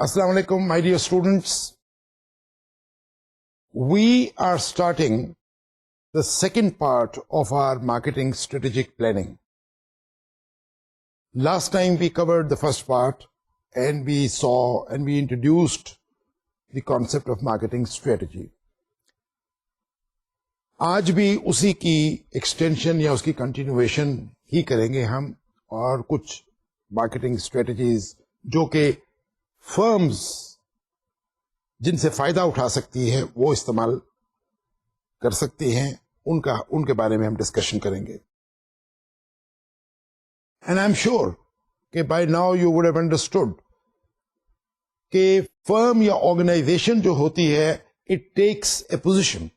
Assalamu alaikum, my dear students. We are starting the second part of our marketing strategic planning. Last time we covered the first part and we saw and we introduced the concept of marketing strategy. آج بھی اسی کی extension یا اس کی continuation ہی کریں گے ہم، اور کچھ مارکیٹنگ اسٹریٹجیز جو کہ فرمز جن سے فائدہ اٹھا سکتی ہے وہ استعمال کر سکتی ہیں، ان کے بارے میں ہم ڈسکشن کریں گے. اینڈ آئی ایم شیور کہ by now you would have understood کہ فرم یا آرگنائزیشن جو ہوتی ہے it takes a position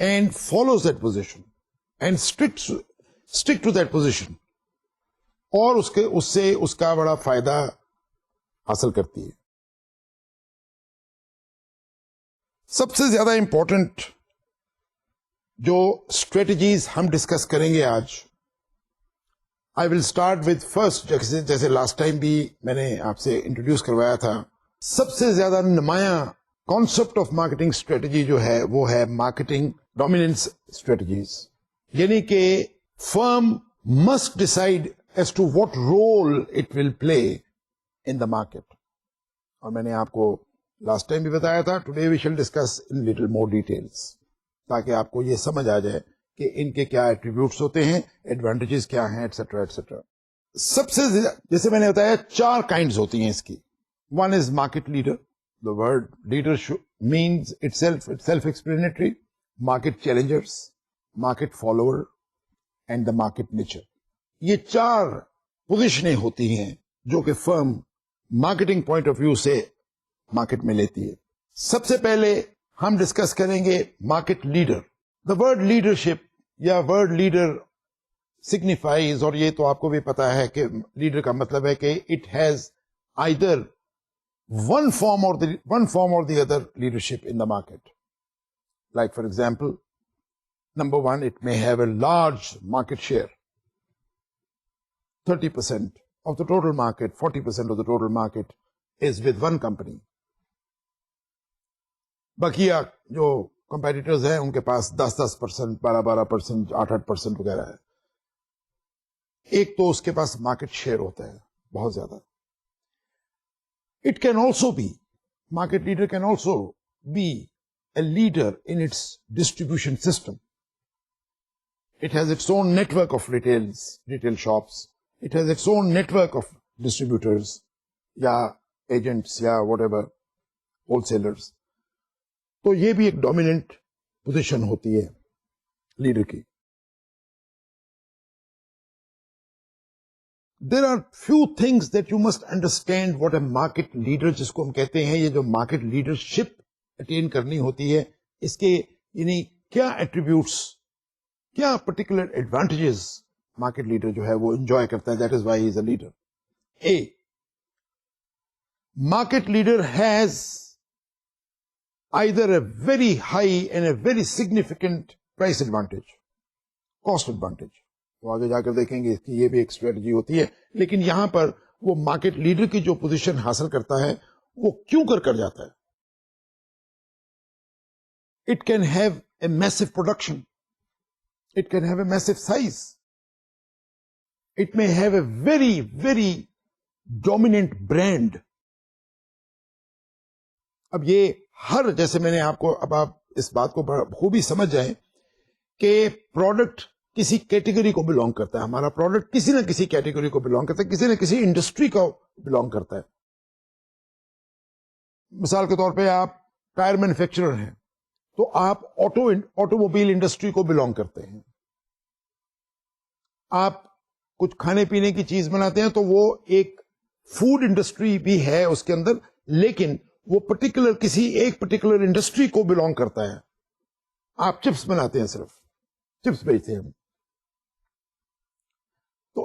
and follows that position and stick to that position اور اس سے اس کا بڑا فائدہ حاصل کرتی ہے. سب سے زیادہ امپورٹنٹ جو اسٹریٹجیز ہم ڈسکس کریں گے آج، آئی ول اسٹارٹ وتھ فرسٹ، جیسے لاسٹ ٹائم بھی میں نے آپ سے انٹروڈیوس کروایا تھا. سب سے زیادہ نمایاں کانسیپٹ آف مارکیٹنگ اسٹریٹجی جو ہے وہ ہے مارکیٹنگ ڈومیننس اسٹریٹجیز، یعنی کہ firm must decide as to what role it will play in the market. اور میں نے آپ کو لاسٹ ٹائم بھی بتایا تھا، ٹوڈے وی شل discuss in little more details, تاکہ آپ کو یہ سمجھ آ جائے کہ ان کے کیا ایٹریبیوٹس ہوتے ہیں، ایڈوانٹیجز کیا ہیں، ایٹسٹرا ایٹسٹرا. سب سے جیسے میں نے بتایا 4 کائنڈز ہوتی ہیں اس کی. One is market leader. The word leader means it's self-explanatory. Market challengers, market follower, and the market nicher. یہ 4 پوزیشنیں ہوتی ہیں جو کہ فرم مارکیٹنگ پوائنٹ آف ویو سے مارکیٹ میں لیتی ہے. سب سے پہلے ہم ڈسکس کریں گے market leader. The word leadership یا ورڈ لیڈر سگنیفائز، اور یہ تو آپ کو بھی پتا ہے کہ لیڈر کا مطلب ہے کہ it has either one form or the other leadership in the market. Like for example, number 1, it may have a large market share, 30% of the total market, 40% of the total market is with one company. بقیہ جو competitors ہیں ان کے پاس 10%, 12%, 8% وغیرہ ہے. ایک تو اس کے پاس market share ہوتا ہے بہت زیادہ. It can also be, market leader can also be a leader in its distribution system. It has its own network of retail shops. It has its own network of distributors, agents, whatever, wholesalers. تو یہ بھی ایک dominant position ہوتی ہے leader کی. There are few things that you must understand what a market leader جس کو ہم کہتے ہیں، یہ جو market leadership attain کرنی ہوتی ہے، اس کے یعنی کیا ایٹریبیوٹس، کیا particular advantages market leader جو ہے وہ enjoy کرتا ہے. That is why he is a leader. A, market leader has either a very high and a very significant price advantage, cost advantage. وہ آگے جا کر دیکھیں گے کہ یہ بھی ایک اسٹریٹجی ہوتی ہے، لیکن یہاں پر وہ مارکیٹ لیڈر کی جو پوزیشن حاصل کرتا ہے وہ کیوں کر جاتا ہے. It can have a massive production, it can have a massive size, it may have a very very dominant brand. اب یہ جیسے میں نے آپ کو، اب آپ اس بات کو خوبی سمجھ جائیں کہ پروڈکٹ کسی کیٹیگری کو بلونگ کرتا ہے. ہمارا پروڈکٹ کسی نہ کسی کیٹیگری کو بلونگ کرتا ہے، کسی نہ کسی انڈسٹری کو بلونگ کرتا ہے. مثال کے طور پہ آپ ٹائر مینوفیکچرر ہیں تو آپ آٹو موبائل انڈسٹری کو بلونگ کرتے ہیں. آپ کچھ کھانے پینے کی چیز بناتے ہیں تو وہ ایک فوڈ انڈسٹری بھی ہے اس کے اندر، لیکن وہ کسی ایک پرٹیکولر انڈسٹری کو بلونگ کرتا ہے. آپ چپس بناتے ہیں، صرف چپس بیچتے ہیں. تو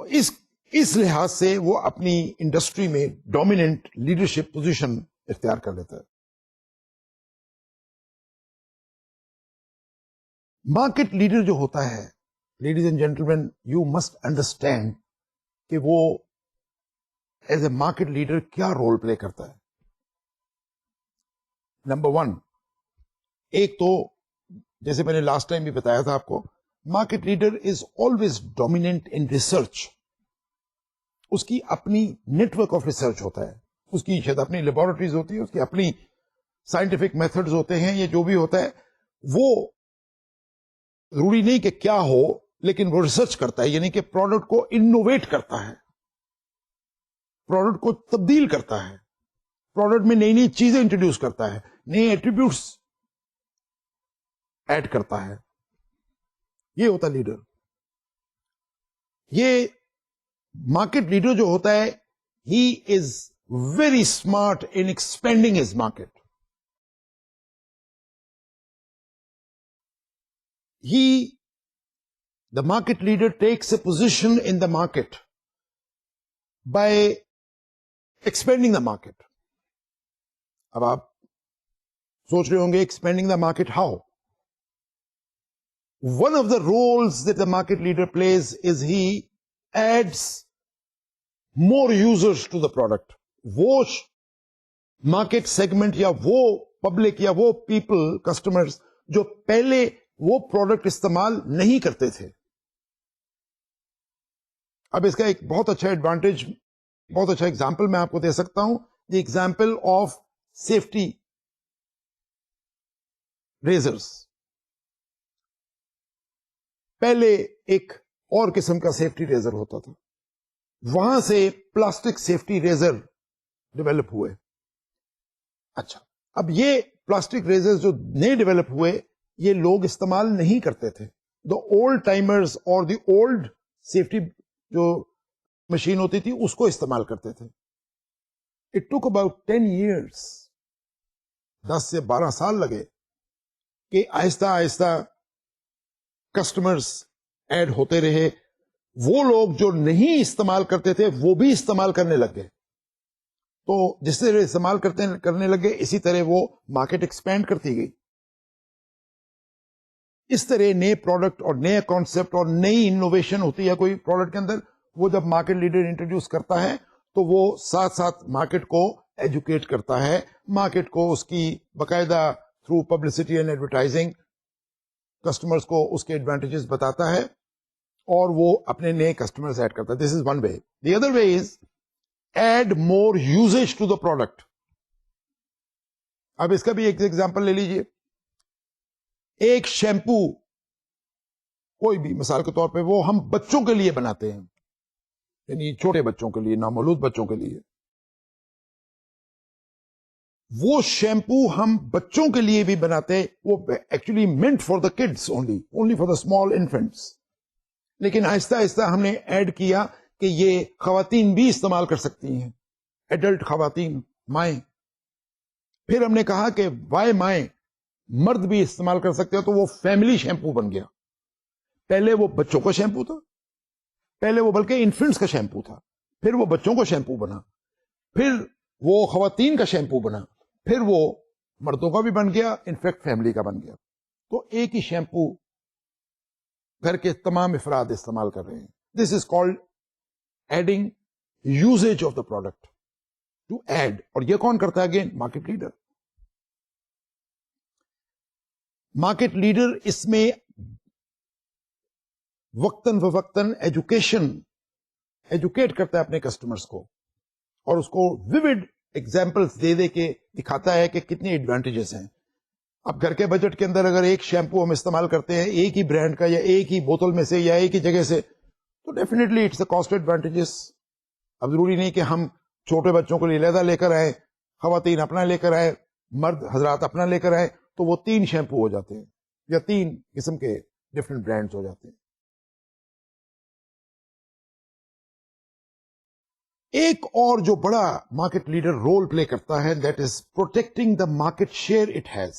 اس لحاظ سے وہ اپنی انڈسٹری میں ڈومیننٹ لیڈرشپ پوزیشن اختیار کر لیتا ہے. مارکیٹ لیڈر جو ہوتا ہے، ladies and gentleman, you must understand کہ وہ ایز اے مارکیٹ لیڈر کیا رول پلے کرتا ہے. نمبر 1, ایک تو جیسے میں نے لاسٹ ٹائم بھی بتایا تھا آپ کو, market leader is always dominant in research. اس کی اپنی نیٹ ورک آف ریسرچ ہوتا ہے, اس کی شاید اپنی لیبورٹریز ہوتی ہے, اس کی اپنی سائنٹیفک میتھڈز ہوتے ہیں, یہ جو بھی ہوتا ہے وہ ضروری نہیں کہ کیا ہو, لیکن وہ ریسرچ کرتا ہے, یعنی کہ پروڈکٹ کو انوویٹ کرتا ہے, پروڈکٹ کو تبدیل کرتا ہے, پروڈکٹ میں نئی نئی چیزیں انٹروڈیوس کرتا ہے, نئے ایٹریبیوٹس ایڈ کرتا ہے. یہ ہوتا ہے لیڈر. یہ مارکیٹ لیڈر جو ہوتا ہے, he is very smart in expanding his market. The market leader takes a position in the market by expanding the market. اب آپ سوچ رہے ہوں گے expanding the market how? One of the roles that the market leader plays is he adds more users to the product. وہ market segment یا وہ public یا وہ people, customers جو پہلے وہ پروڈکٹ استعمال نہیں کرتے تھے. اب اس کا ایک بہت اچھا ایڈوانٹیج, بہت اچھا ایگزامپل میں آپ کو دے سکتا ہوں. The example of safety reserves. پہلے ایک اور قسم کا سیفٹی ریزر ہوتا تھا, وہاں سے پلاسٹک سیفٹی ریزر ڈیولپ ہوئے. اچھا, اب یہ پلاسٹک ریزر جو نئے ڈیولپ ہوئے, یہ لوگ استعمال نہیں کرتے تھے. دا اولڈ ٹائمرز اور دی اولڈ سیفٹی جو مشین ہوتی تھی اس کو استعمال کرتے تھے. اٹ ٹوک اباؤٹ 10 years, 10 سے 12 سال لگے کہ آہستہ آہستہ کسٹمرز ایڈ ہوتے رہے. وہ لوگ جو نہیں استعمال کرتے تھے وہ بھی استعمال کرنے لگ گئے. تو جس طرح استعمال کرنے لگے اسی طرح وہ مارکیٹ ایکسپینڈ کرتی گئی. اس طرح نئے پروڈکٹ اور نئے کانسیپٹ اور نئی انوویشن ہوتی ہے کوئی پروڈکٹ کے اندر, وہ جب مارکیٹ لیڈر انٹروڈیوس کرتا ہے تو وہ ساتھ ساتھ مارکیٹ کو ایجوکیٹ کرتا ہے, مارکیٹ کو اس کی باقاعدہ through publicity and advertising customers کو اس کے ایڈوانٹیجز بتاتا ہے, اور وہ اپنے نئے کسٹمرز ایڈ کرتا ہے. This is one way. The other way is add more usage to the product. اب اس کا بھی ایک ایگزامپل لے لیجئے. ایک شیمپو کوئی بھی مثال کے طور پہ وہ ہم بچوں کے لیے بناتے ہیں, یعنی چھوٹے بچوں کے لیے, نامولود بچوں کے لیے. وہ شیمپو ہم بچوں کے لیے بھی بناتے, وہ actually meant for the kids only for the small infants. لیکن آہستہ آہستہ ہم نے ایڈ کیا کہ یہ خواتین بھی استعمال کر سکتی ہیں, ایڈلٹ خواتین, مائیں. پھر ہم نے کہا کہ وائے مائیں, مرد بھی استعمال کر سکتے ہیں, تو وہ فیملی شیمپو بن گیا. پہلے وہ بچوں کا شیمپو تھا, پہلے وہ بلکہ انفنٹس کا شیمپو تھا, پھر وہ بچوں کا شیمپو بنا, پھر وہ خواتین کا شیمپو بنا, پھر وہ مردوں کا بھی بن گیا, انفیکٹ فیملی کا بن گیا. تو ایک ہی شیمپو گھر کے تمام افراد استعمال کر رہے ہیں. This is called adding usage of the product to add. اور یہ کون کرتا ہے؟ Again market leader. Market leader اس میں وقتاً فوقتاً ایجوکیٹ کرتا ہے اپنے کسٹمرز کو, اور اس کو ویوڈ ایگزامپلس دے دے کے دکھاتا ہے کہ کتنے ایڈوانٹیجز ہیں. اب گھر کے بجٹ کے اندر اگر ایک شیمپو ہم استعمال کرتے ہیں ایک ہی برانڈ کا یا ایک ہی بوتل میں سے یا ایک ہی جگہ سے, تو definitely it's a cost advantages. اب ضروری نہیں کہ ہم چھوٹے بچوں کے لیے علیحدہ لے کر آئے, خواتین اپنا لے کر آئے, مرد حضرات اپنا لے کر آئے, تو وہ 3 شیمپو ہو جاتے ہیں یا 3 قسم کے ڈفرنٹ برانڈز ہو جاتے ہیں. ایک اور جو بڑا مارکیٹ لیڈر رول پلے کرتا ہے, that is protecting the market share it has.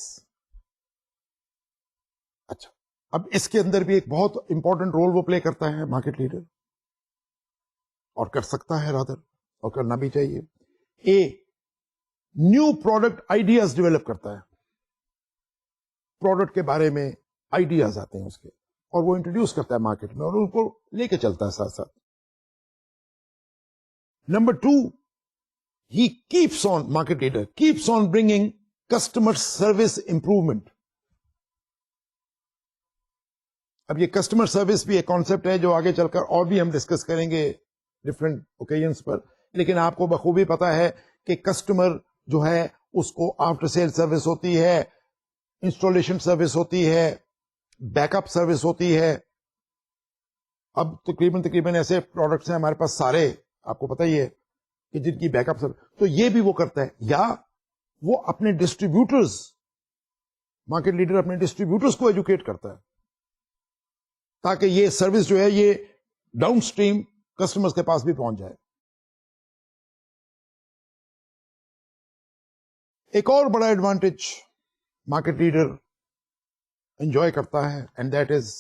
اچھا, اب اس کے اندر بھی ایک بہت امپورٹنٹ رول وہ پلے کرتا ہے مارکیٹ لیڈر, اور کر سکتا ہے رادر, اور کرنا بھی چاہیے. نیو پروڈکٹ آئیڈیاز ڈیولپ کرتا ہے. پروڈکٹ کے بارے میں آئیڈیاز آتے ہیں اس کے, اور وہ انٹروڈیوس کرتا ہے مارکیٹ میں, اور ان کو لے کے چلتا ہے ساتھ ساتھ. Number 2, he keeps on, market leader keeps on bringing customer service improvement. اب یہ کسٹمر سروس بھی ایک کانسیپٹ ہے جو آگے چل کر اور بھی ہم ڈسکس کریں گے ڈفرینٹ اوکیزنس پر. لیکن آپ کو بخوبی پتا ہے کہ کسٹمر جو ہے اس کو آفٹر سیل سروس ہوتی ہے, انسٹالیشن سروس ہوتی ہے, بیک اپ سروس ہوتی ہے. اب تقریباً ایسے پروڈکٹس ہیں ہمارے پاس سارے, آپ کو پتا ہی ہے کہ جن کی بیک اپ سروس, تو یہ بھی وہ کرتا ہے. یا وہ اپنے ڈسٹریبیوٹرز, مارکیٹ لیڈر اپنے ڈسٹریبیوٹرز کو ایجوکیٹ کرتا ہے تاکہ یہ سروس جو ہے یہ ڈاؤن سٹریم کسٹمرز کے پاس بھی پہنچ جائے. ایک اور بڑا ایڈوانٹیج مارکیٹ لیڈر انجوائے کرتا ہے, and that is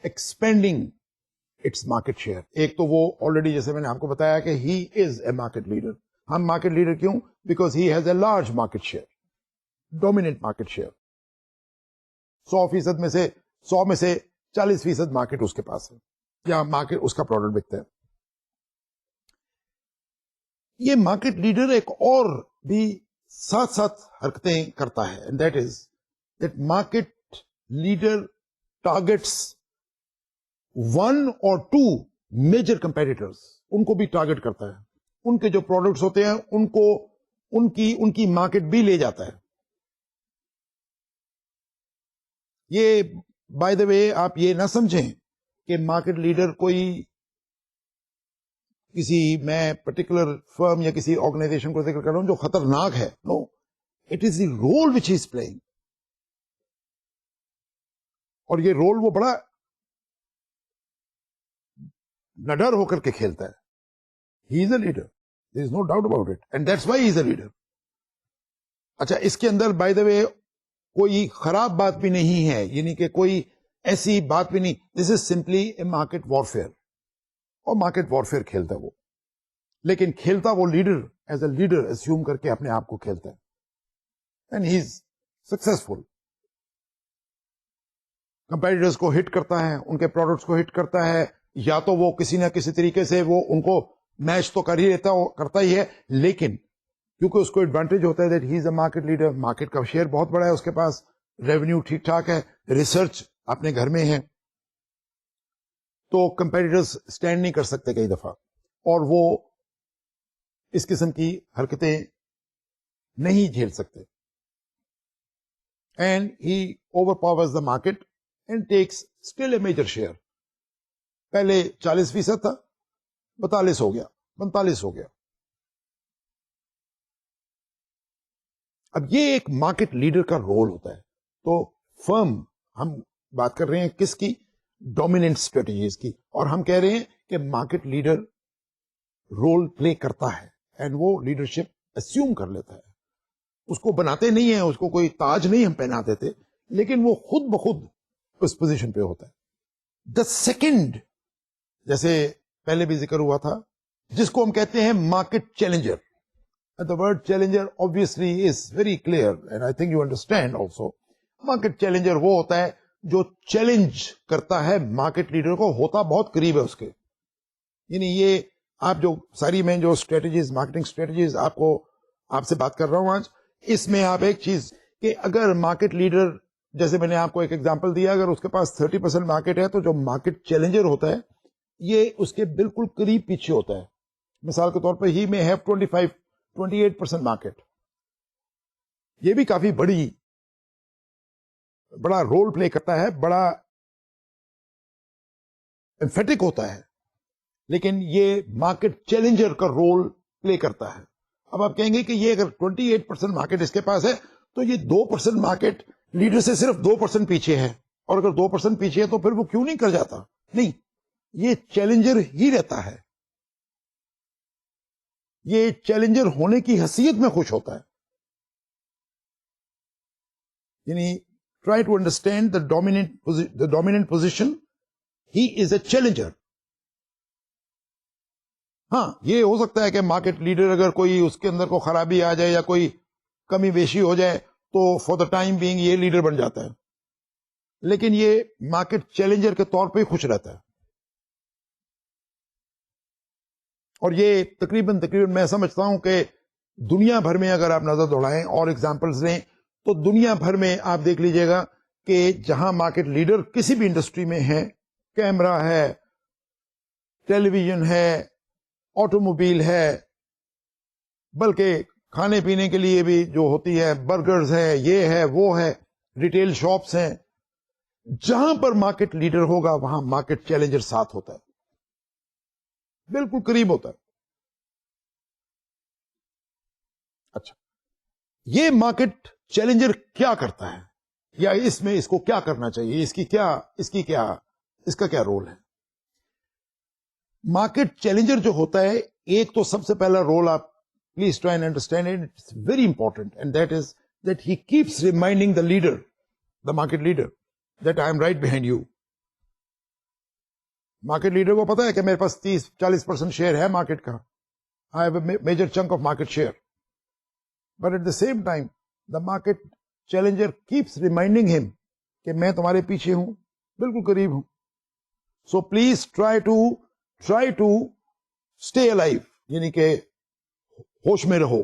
expanding its market share. ایک تو وہ آلریڈی جیسے میں نے آپ کو بتایا کہ ہی از اے مارکیٹ لیڈر. ہم مارکیٹ لیڈر کیوں؟ Because he has a large market share, dominant market share. 100% میں سے 40% مارکیٹ اس کے پاس ہے, یا مارکیٹ اس کا پروڈکٹ بکتا ہے. یہ مارکیٹ لیڈر ایک اور بھی ساتھ ساتھ حرکتیں کرتا ہے, and that is that market leader targets 1 or 2 major competitors. ان کو بھی ٹارگیٹ کرتا ہے, ان کے جو پروڈکٹس ہوتے ہیں ان کو ان کی مارکیٹ بھی لے جاتا ہے. یہ بائی دا وے آپ یہ نہ سمجھیں کہ مارکیٹ لیڈر کوئی کسی میں پرٹیکولر فرم یا کسی آرگنائزیشن کو ذکر کر رہا ہوں جو خطرناک ہے. No, it is the role which he is playing. اور یہ رول وہ بڑا نڈر ہو کر کے کھیلتا ہے. He is a leader, there is no doubt about it, and that's why he is a leader. اچھا, اس کے اندر بائی دا وے کوئی خراب بات بھی نہیں ہے, یعنی کہ کوئی ایسی بات بھی نہیں. This is simply a market warfare, اور مارکیٹ وارفیئر کھیلتا ہے وہ, لیکن کھیلتا وہ leader as a leader assume کر کے اپنے آپ کو کھیلتا ہے, and he is successful. Competitors کو ہٹ کرتا ہے, ان کے پروڈکٹس کو ہٹ کرتا ہے, یا تو وہ کسی نہ کسی طریقے سے وہ ان کو میچ تو کر ہی لیتا کرتا ہی ہے, لیکن کیونکہ اس کو ایڈوانٹیج ہوتا ہے that he is a market leader. Market کا شیئر بہت بڑا ہے اس کے پاس, ریونیو ٹھیک ٹھاک ہے, ریسرچ اپنے گھر میں ہے, تو کمپیٹیٹرز اسٹینڈ نہیں کر سکتے کئی دفعہ, اور وہ اس قسم کی حرکتیں نہیں جھیل سکتے. And he overpowers the market and takes still a major share. پہلے 40% تھا, 42 ہو گیا, 45 ہو گیا. اب یہ ایک مارکیٹ لیڈر کا رول ہوتا ہے. تو فرم, ہم بات کر رہے ہیں کس کی؟ ڈومیننٹ اسٹریٹجیز کی, اور ہم کہہ رہے ہیں کہ مارکیٹ لیڈر رول پلے کرتا ہے, اینڈ وہ لیڈرشپ اسیوم کر لیتا ہے. اس کو بناتے نہیں ہیں, اس کو کوئی تاج نہیں ہم پہنا دیتے, لیکن وہ خود بخود اس پوزیشن پہ ہوتا ہے. دا سیکنڈ, جیسے پہلے بھی ذکر ہوا تھا, جس کو ہم کہتے ہیں market challenger. The word challenger obviously is very clear, and I think you understand also. Market challenger وہ ہوتا ہے جو چیلنج کرتا ہے مارکیٹ لیڈر کو, ہوتا بہت قریب ہے اس کے. یعنی یہ آپ جو ساری میں جو اسٹریٹجیز, مارکیٹنگ اسٹریٹجیز آپ سے بات کر رہا ہوں آج, اس میں آپ ایک چیز کہ اگر مارکیٹ لیڈر, جیسے میں نے آپ کو ایک ایگزامپل دیا, اگر اس کے پاس 30% مارکیٹ ہے, تو جو مارکیٹ چیلنجر ہوتا ہے یہ اس کے بالکل قریب پیچھے ہوتا ہے. مثال کے طور پہ ہی میں ہیو 28% مارکیٹ. یہ بھی کافی بڑا رول پلے کرتا ہے, بڑا امفیٹک ہوتا ہے, لیکن یہ مارکیٹ چیلنجر کا رول پلے کرتا ہے. اب آپ کہیں گے کہ یہ اگر 28% مارکیٹ اس کے پاس ہے, تو یہ 2% مارکیٹ لیڈر سے صرف 2% پیچھے ہے, اور اگر 2% پیچھے ہے تو پھر وہ کیوں نہیں کر جاتا؟ نہیں, یہ چیلنجر ہی رہتا ہے. یہ چیلنجر ہونے کی حیثیت میں خوش ہوتا ہے. یعنی try to understand the dominant position, he is a challenger. ہاں, یہ ہو سکتا ہے کہ مارکیٹ لیڈر اگر کوئی اس کے اندر کو خرابی آ جائے یا کوئی کمی بیشی ہو جائے, تو فار دا ٹائم بینگ یہ لیڈر بن جاتا ہے, لیکن یہ مارکیٹ چیلنجر کے طور پہ ہی خوش رہتا ہے. اور یہ تقریباً میں سمجھتا ہوں کہ دنیا بھر میں اگر آپ نظر دوڑائیں اور ایگزامپلس لیں تو دنیا بھر میں آپ دیکھ لیجئے گا کہ جہاں مارکیٹ لیڈر کسی بھی انڈسٹری میں ہے، کیمرہ ہے، ٹیلی ویژن ہے، آٹو موبائل ہے، بلکہ کھانے پینے کے لیے بھی جو ہوتی ہے برگرز ہے، یہ ہے وہ ہے، ریٹیل شاپس ہیں، جہاں پر مارکیٹ لیڈر ہوگا وہاں مارکیٹ چیلنجر ساتھ ہوتا ہے، بالکل قریب ہوتا ہے. اچھا، یہ مارکیٹ چیلنجر کیا کرتا ہے یا اس میں اس کو کیا کرنا چاہیے، اس کا کیا رول ہے؟ مارکیٹ چیلنجر جو ہوتا ہے، ایک تو سب سے پہلا رول آپ please try and understand it, it's very important and that is that he keeps reminding the leader, the market leader, that I am right behind you. Market leader کو پتا ہے کہ میرے پاس 30-40% شیئر ہے مارکیٹ کا، I have a major chunk of market share. But at the same time, the market challenger keeps reminding him کہ میں تمہارے پیچھے ہوں، بالکل قریب ہوں. So please try to stay alive، یعنی کہ ہوش میں رہو.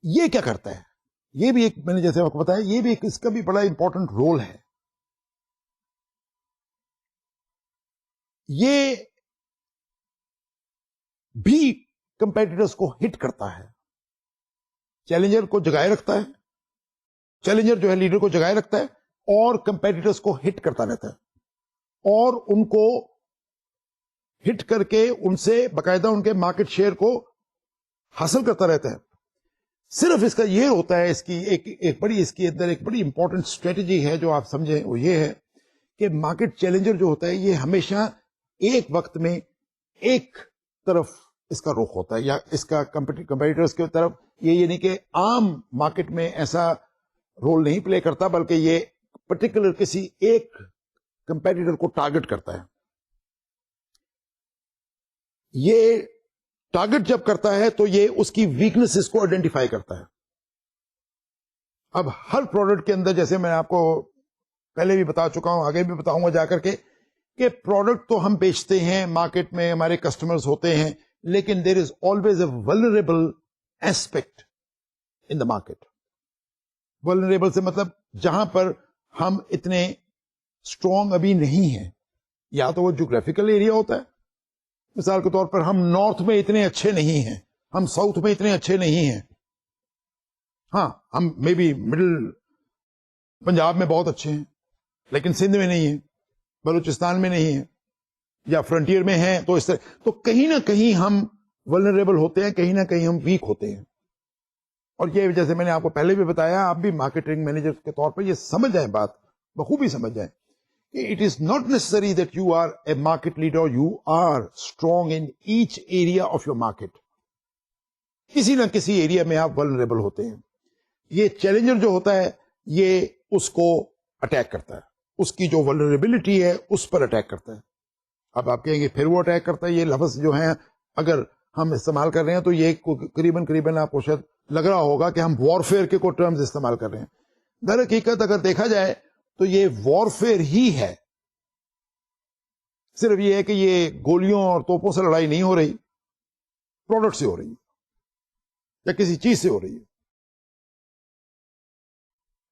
یہ کیا کرتا ہے؟ یہ بھی ایک، میں نے جیسے آپ کو بتایا، یہ بھی ایک اس کا بھی بڑا امپورٹنٹ رول ہے. یہ بھی کمپیٹیٹرز کو ہٹ کرتا ہے، چیلنجر کو جگائے رکھتا ہے، چیلنجر جو ہے لیڈر کو جگائے رکھتا ہے اور کمپیٹیٹرز کو ہٹ کرتا رہتا ہے اور ان کو ہٹ کر کے ان سے باقاعدہ ان کے مارکیٹ شیئر کو حاصل کرتا رہتا ہے. صرف اس کا یہ ہوتا ہے، اس کی اس کے اندر ایک بڑی امپورٹنٹ اسٹریٹجی ہے جو آپ سمجھیں، وہ یہ ہے کہ مارکیٹ چیلنجر جو ہوتا ہے یہ ہمیشہ ایک وقت میں ایک طرف اس کا رخ ہوتا ہے، یا اس کا کمپیٹیٹرز کی طرف، یہ نہیں کہ عام مارکیٹ میں ایسا رول نہیں پلے کرتا، بلکہ یہ پرٹیکولر کسی ایک کمپیٹیٹر کو ٹارگٹ کرتا ہے. یہ ٹارگٹ جب کرتا ہے تو یہ اس کی ویکنیسز کو آئیڈینٹیفائی کرتا ہے. اب ہر پروڈکٹ کے اندر، جیسے میں آپ کو پہلے بھی بتا چکا ہوں، آگے بھی بتاؤں گا جا کر کے، کہ پروڈکٹ تو ہم بیچتے ہیں مارکیٹ میں، ہمارے کسٹمرز ہوتے ہیں، لیکن there is always a vulnerable aspect in the market. Vulnerable سے مطلب جہاں پر ہم اتنے اسٹرانگ ابھی نہیں ہیں، یا تو وہ جغرافیکل ایریا ہوتا ہے. مثال کے طور پر ہم نارتھ میں اتنے اچھے نہیں ہیں، ہم ساؤتھ میں اتنے اچھے نہیں ہیں. ہاں، ہم مے بی مڈل پنجاب میں بہت اچھے ہیں، لیکن سندھ میں نہیں ہیں، بلوچستان میں نہیں ہیں، یا فرنٹیئر میں ہیں. تو اس طرح تو کہیں نہ کہیں ہم ولنریبل ہوتے ہیں، کہیں نہ کہیں ہم ویک ہوتے ہیں. اور یہ جیسے میں نے آپ کو پہلے بھی بتایا، آپ بھی مارکیٹنگ مینیجر کے طور پر یہ سمجھ جائیں، بات بخوبی سمجھ جائیں کہ it is not necessary that you are a market leader, you are strong in each area of your market. کسی نہ کسی ایریا میں آپ ولنریبل ہوتے ہیں. یہ چیلنجر جو ہوتا ہے یہ اس کو اٹیک کرتا ہے، اس کی جو ولنریبلٹی ہے اس پر اٹیک کرتا ہے. اب آپ کہیں گے پھر وہ اٹیک کرتا ہے، یہ لفظ جو ہیں اگر ہم استعمال کر رہے ہیں تو یہ قریباً آپ کو شاید لگ رہا ہوگا کہ ہم وارفیئر کے کوئی ٹرمز استعمال کر رہے ہیں. در حقیقت اگر دیکھا جائے تو یہ وارفیئر ہی ہے. صرف یہ ہے کہ یہ گولیوں اور توپوں سے لڑائی نہیں ہو رہی، پروڈکٹ سے ہو رہی ہے یا کسی چیز سے ہو رہی ہے.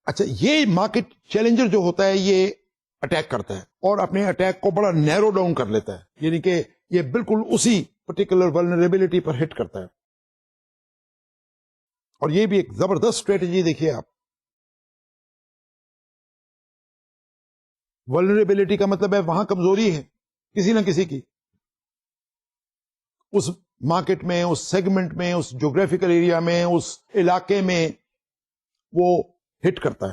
اچھا، یہ مارکیٹ چیلنجر جو ہوتا ہے یہ اٹیک کرتا ہے اور اپنے اٹیک کو بڑا نیرو ڈاؤن کر لیتا ہے، یعنی کہ یہ بالکل اسی پرٹیکولر ولنریبلٹی پر ہٹ کرتا ہے. اور یہ بھی ایک زبردست اسٹریٹجی. دیکھیے آپ، ولنریبلٹی کا مطلب ہے وہاں کمزوری ہے کسی نہ کسی کی، اس مارکیٹ میں، اس سیگمنٹ میں، اس جغرافیکل ایریا میں، اس علاقے میں وہ ہٹ کرتا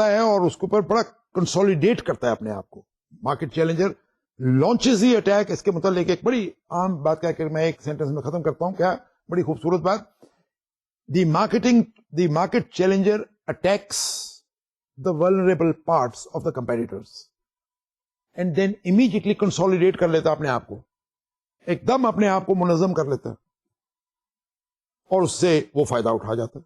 ہے اور اس کے اوپر بڑا کنسولیڈیٹ کرتا ہے اپنے آپ کو. مارکیٹ چیلنجر لانچز ہی اٹیک. اس کے متعلق ایک بڑی عام بات کہہ کر میں ایک سینٹنس میں ختم کرتا ہوں، کیا بڑی خوبصورت بات. The market challenger attacks the vulnerable parts of the competitors and then immediately consolidate کر لیتا اپنے آپ کو، ایک دم اپنے آپ کو منظم کر لیتا اور اس سے وہ فائدہ اٹھا جاتا.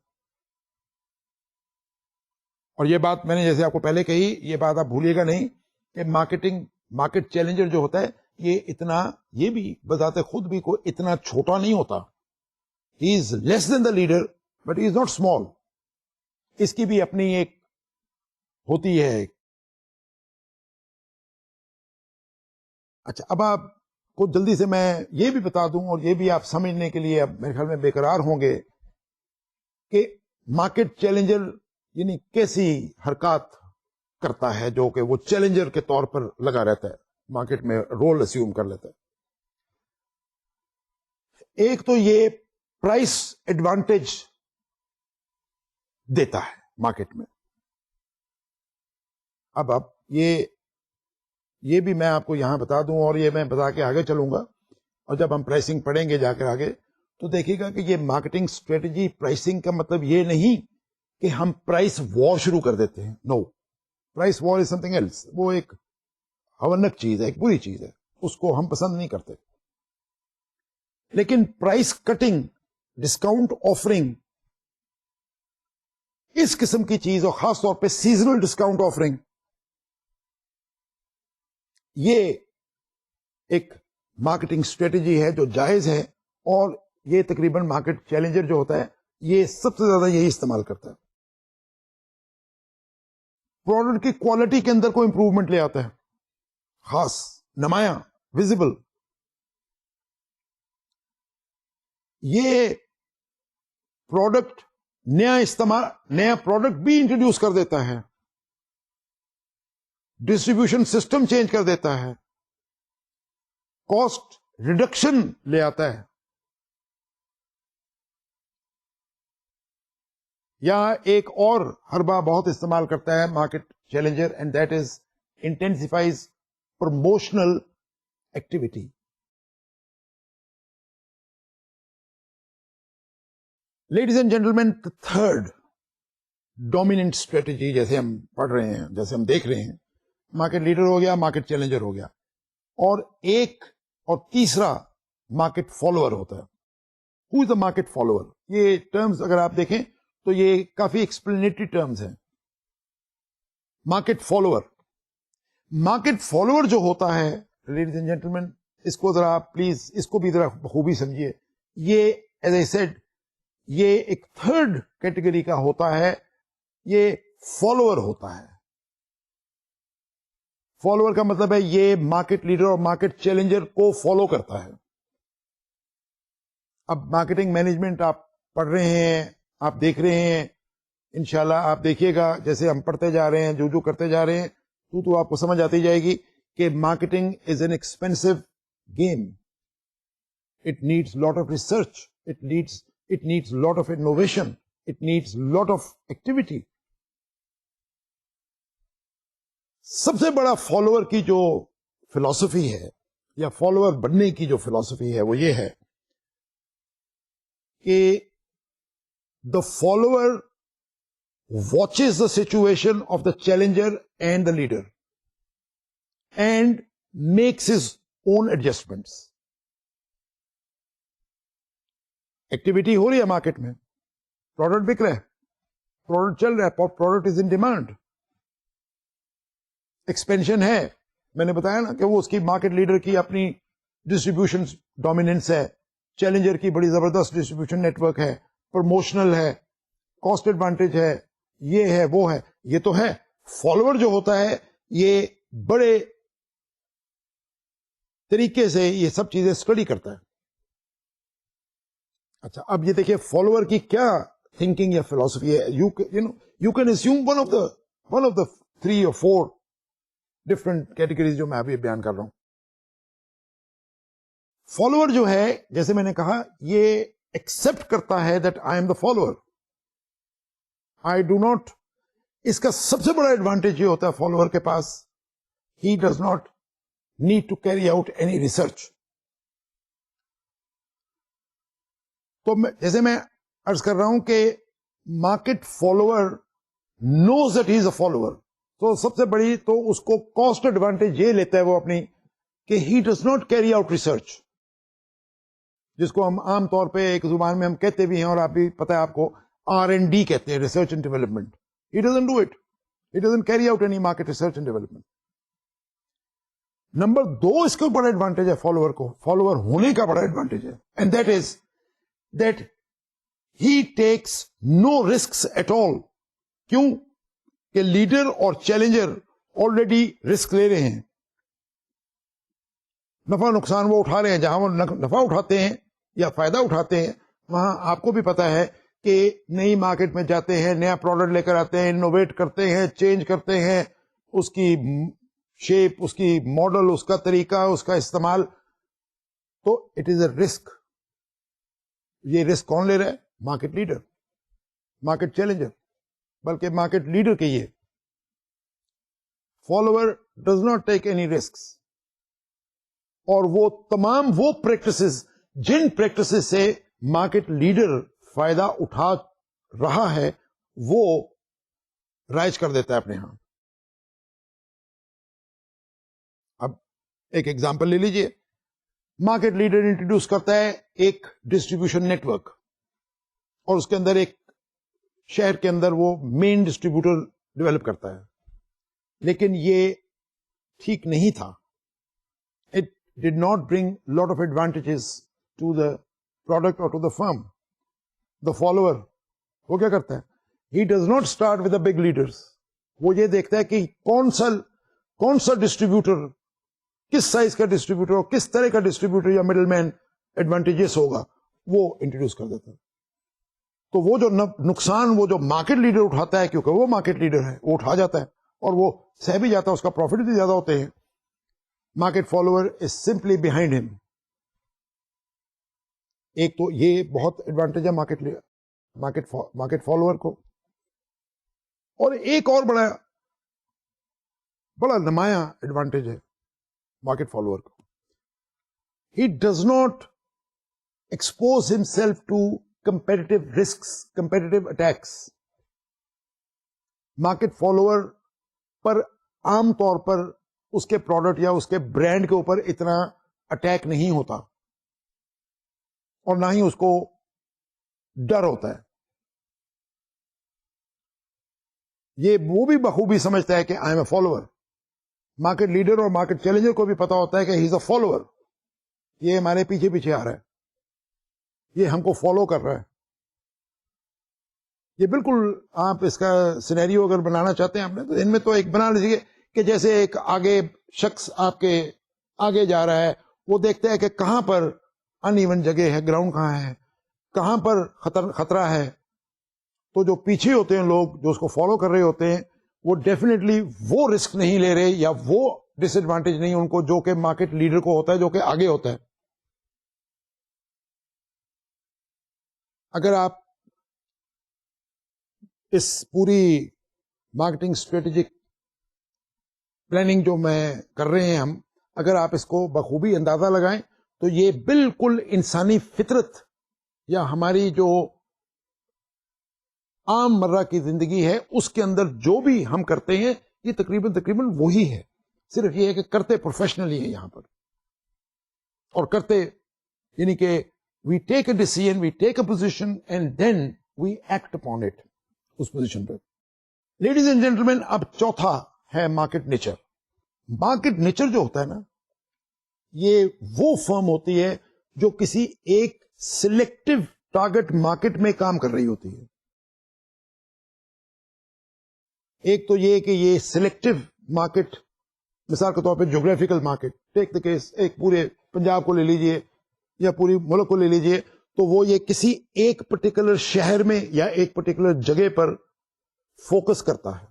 اور یہ بات میں نے جیسے آپ کو پہلے کہی، یہ بات آپ بھولیے گا نہیں کہ مارکیٹنگ مارکیٹ چیلنجر جو ہوتا ہے یہ اتنا، یہ بھی بذات خود بھی کوئی اتنا چھوٹا نہیں ہوتا. He is less than the leader but he is not small. اس کی بھی اپنی ایک ہوتی ہے. اچھا اب آپ کو جلدی سے میں یہ بھی بتا دوں اور یہ بھی آپ سمجھنے کے لیے اب میرے خیال میں بےقرار ہوں گے کہ مارکیٹ چیلنجر یعنی کیسی حرکات کرتا ہے جو کہ وہ چیلنجر کے طور پر لگا رہتا ہے، مارکیٹ میں رول اسیوم کر لیتا ہے. ایک تو یہ پرائس ایڈوانٹیج دیتا ہے مارکیٹ میں. اب یہ بھی میں آپ کو یہاں بتا دوں اور یہ میں بتا کے آگے چلوں گا، اور جب ہم پرائسنگ پڑھیں گے جا کر آگے تو دیکھیے گا کہ یہ مارکیٹنگ اسٹریٹجی پرائسنگ کا مطلب یہ نہیں کہ ہم پرائس وار شروع کر دیتے ہیں. نو، پرائس وار از سم تھنگ ایلس. وہ ایک ہونک چیز ہے، ایک بری چیز ہے، اس کو ہم پسند نہیں کرتے. لیکن پرائس کٹنگ، ڈسکاؤنٹ آفرنگ، اس قسم کی چیز، اور خاص طور پہ سیزنل ڈسکاؤنٹ آفرنگ، یہ ایک مارکیٹنگ اسٹریٹجی ہے جو جائز ہے، اور یہ تقریباً مارکیٹ چیلنجر جو ہوتا ہے یہ سب سے زیادہ یہی استعمال کرتا ہے. پروڈکٹ کی کوالٹی کے اندر کوئی امپروومنٹ لے آتا ہے، خاص، نمایاں، ویزیبل. یہ پروڈکٹ نیا پروڈکٹ بھی انٹروڈیوس کر دیتا ہے، ڈسٹریبیوشن سسٹم چینج کر دیتا ہے، کاسٹ ریڈکشن لے آتا ہے. یا ایک اور حربہ بہت استعمال کرتا ہے market challenger, and that is intensifies promotional activity. Ladies and gentleman, third dominant strategy, جیسے ہم پڑھ رہے ہیں، جیسے ہم دیکھ رہے ہیں، مارکیٹ لیڈر ہو گیا، مارکیٹ چیلنجر ہو گیا، اور ایک اور تیسرا مارکیٹ فالوور ہوتا ہے. ہو از دا مارکیٹ فالوور؟ یہ ٹرمز اگر آپ دیکھیں تو یہ کافی ایکسپلینیٹری ٹرمز ہیں. مارکیٹ فالوور جو ہوتا ہے لیڈیز اینڈ جینٹلمین، اس کو ذرا پلیز، اس کو بھی ذرا بخوبی سمجھیے. یہ ایز اے سیڈ یہ ایک تھرڈ کیٹیگری کا ہوتا ہے. یہ فالوور ہوتا ہے. فالوور کا مطلب ہے یہ مارکیٹ لیڈر اور مارکیٹ چیلنجر کو فالو کرتا ہے. اب مارکیٹنگ مینجمنٹ آپ پڑھ رہے ہیں، آپ دیکھ رہے ہیں، انشاءاللہ آپ دیکھیے گا جیسے ہم پڑھتے جا رہے ہیں، جو کرتے جا رہے ہیں، تو آپ کو سمجھ آتی جائے گی کہ marketing is an expensive game. It needs lot of research, it needs lot of innovation, it needs lot of activity. سب سے بڑا فالوور کی جو فلسفی ہے، یا فالوور بننے کی جو فلسفی ہے، وہ یہ ہے کہ the follower watches the situation of the challenger and the leader and makes his own adjustments. Activity ہو رہی ہے مارکیٹ میں، پروڈکٹ بک رہا ہے، پروڈکٹ چل رہا ہے، product is in demand, expansion ہے. میں نے بتایا نا کہ وہ اس کی مارکیٹ لیڈر کی اپنی ڈسٹریبیوشن ڈومیننس ہے، چیلنجر کی بڑی زبردست ڈسٹریبیوشن نیٹ ورک ہے، پروموشنل ہے، کاسٹ ایڈوانٹیج ہے، یہ ہے، وہ ہے. یہ تو ہے. فالوور جو ہوتا ہے یہ بڑے طریقے سے یہ سب چیزیں اسٹڈی کرتا ہے. اچھا اب یہ دیکھیے فالوور کی کیا تھنکنگ یا فلسفی ہے. You can assume one of the 3 or 4 different categories جو میں ابھی بیان کر رہا ہوں. فالوور جو ہے، جیسے میں نے کہا، یہ ایکسپٹ کرتا ہے that I am the follower, I do not. اس کا سب سے بڑا ایڈوانٹیج یہ ہوتا ہے فالوور کے پاس، he does not need to carry out any research. تو جیسے میں عرض کر رہا ہوں کہ market follower knows that he is a follower. تو سب سے بڑی تو اس کو کاسٹ ایڈوانٹیج یہ لیتا ہے وہ اپنی، کہ ہی does not carry out research, جس کو ہم عام طور پہ ایک زبان میں ہم کہتے بھی ہیں، اور آپ بھی پتہ ہے آپ کو، R&D کہتے ہیں، research and development. He doesn't do it. He doesn't carry out any market research and development. Number 2 اس کو بڑا ایڈوانٹیج ہے فالوور کو, فالوور ہونے کا بڑا ایڈوانٹیج ہے, and that is that he takes no risks at all. کیوں کہ لیڈر اور چیلنجر آلریڈی رسک لے رہے ہیں, نفع نقصان وہ اٹھا رہے ہیں. جہاں وہ نفع اٹھاتے ہیں یا فائدہ اٹھاتے ہیں, وہاں آپ کو بھی پتا ہے کہ نئی مارکیٹ میں جاتے ہیں, نیا پروڈکٹ لے کر آتے ہیں, انوویٹ کرتے ہیں, چینج کرتے ہیں, اس کی شیپ, اس کی ماڈل, اس کا طریقہ, اس کا استعمال. تو اٹ از اے رسک. یہ رسک کون لے رہا ہے؟ مارکیٹ لیڈر, مارکیٹ چیلنجر, بلکہ مارکیٹ لیڈر کے یہ. Follower does not take any risk. اور وہ تمام وہ پریکٹسز جن پریکٹسز سے مارکیٹ لیڈر فائدہ اٹھا رہا ہے وہ رائج کر دیتا ہے اپنے ہاں. اب ایک ایگزامپل لے لیجئے. مارکیٹ لیڈر انٹروڈیوس کرتا ہے ایک ڈسٹریبیوشن نیٹ ورک, اور اس کے اندر ایک شہر کے اندر وہ مین ڈسٹریبیوٹر ڈیولپ کرتا ہے, لیکن یہ ٹھیک نہیں تھا. It did not bring lot of advantages to the product اور to the firm. The follower وہ کیا کرتا ہے؟ He does not start with the big leaders. وہ یہ دیکھتا ہے کہ کون سا ڈسٹریبیوٹر, کس سائز کا ڈسٹریبیوٹر اور کس طرح کا ڈسٹریبیوٹر یا مڈل مین ایڈوانٹیجز ہوگا, وہ انٹروڈیوس کر دیتا ہے. تو وہ جو نقصان وہ جو مارکیٹ لیڈر اٹھاتا ہے, کیونکہ وہ مارکیٹ لیڈر ہے, وہ اٹھا جاتا ہے اور وہ سہ بھی جاتا ہے, اس کا پروفٹ بھی زیادہ ہوتے ہیں. Market follower is simply behind ہم. ایک تو یہ بہت ایڈوانٹیج ہے مارکیٹ فالوور کو. اور ایک اور بڑا نمایاں ایڈوانٹیج ہے مارکیٹ فالوور کو. He does not expose himself to competitive risks, competitive attacks. Market follower پر عام طور پر اس کے پروڈکٹ یا اس کے برانڈ کے اوپر اتنا اٹیک نہیں ہوتا, اور نہ ہی اس کو ڈر ہوتا ہے. یہ وہ بھی بخوبی سمجھتا ہے کہ I am a follower. Market leader اور مارکیٹ چیلنجر کو بھی پتا ہوتا ہے کہ ہی از اے فالوور. یہ ہمارے پیچھے پیچھے آ رہا ہے, یہ ہم کو فالو کر رہا ہے. یہ بالکل آپ اس کا سینیریو اگر بنانا چاہتے ہیں آپ نے, تو ان میں تو ایک بنا لیجیے کہ جیسے ایک آگے شخص آپ کے آگے جا رہا ہے, وہ دیکھتا ہے کہ کہاں پر ان ایون جگہ ہے, گراؤنڈ کہاں ہے, کہاں پر خطرہ ہے. تو جو پیچھے ہوتے ہیں لوگ جو اس کو فالو کر رہے ہوتے ہیں, وہ ڈیفینیٹلی وہ رسک نہیں لے رہے یا وہ ڈس ایڈوانٹیج نہیں ان کو جو کہ مارکیٹ لیڈر کو ہوتا ہے, جو کہ آگے ہوتا ہے. اگر آپ اس پوری مارکیٹنگ اسٹریٹجک پلاننگ جو میں کر رہے ہیں ہم, اگر آپ اس کو بخوبی اندازہ لگائیں تو یہ بالکل انسانی فطرت یا ہماری جو عام مرہ کی زندگی ہے اس کے اندر جو بھی ہم کرتے ہیں یہ تقریباً وہی ہے. صرف یہ ہے کہ کرتے پروفیشنلی ہیں یہاں پر, اور کرتے یعنی کہ we take a decision, we take a position and then we act upon it. اس پوزیشن پہ لیڈیز اینڈ جینٹلمین, اب چوتھا ہے مارکیٹ نیچر. مارکیٹ نیچر جو ہوتا ہے نا, یہ وہ فرم ہوتی ہے جو کسی ایک سلیکٹو ٹارگٹ مارکیٹ میں کام کر رہی ہوتی ہے. ایک تو یہ کہ یہ سلیکٹو مارکیٹ, مثال کے طور پہ geographical market, take the case ایک پورے پنجاب کو لے لیجئے یا پوری ملک کو لے لیجئے, تو وہ یہ کسی ایک پرٹیکولر شہر میں یا ایک پرٹیکولر جگہ پر فوکس کرتا ہے.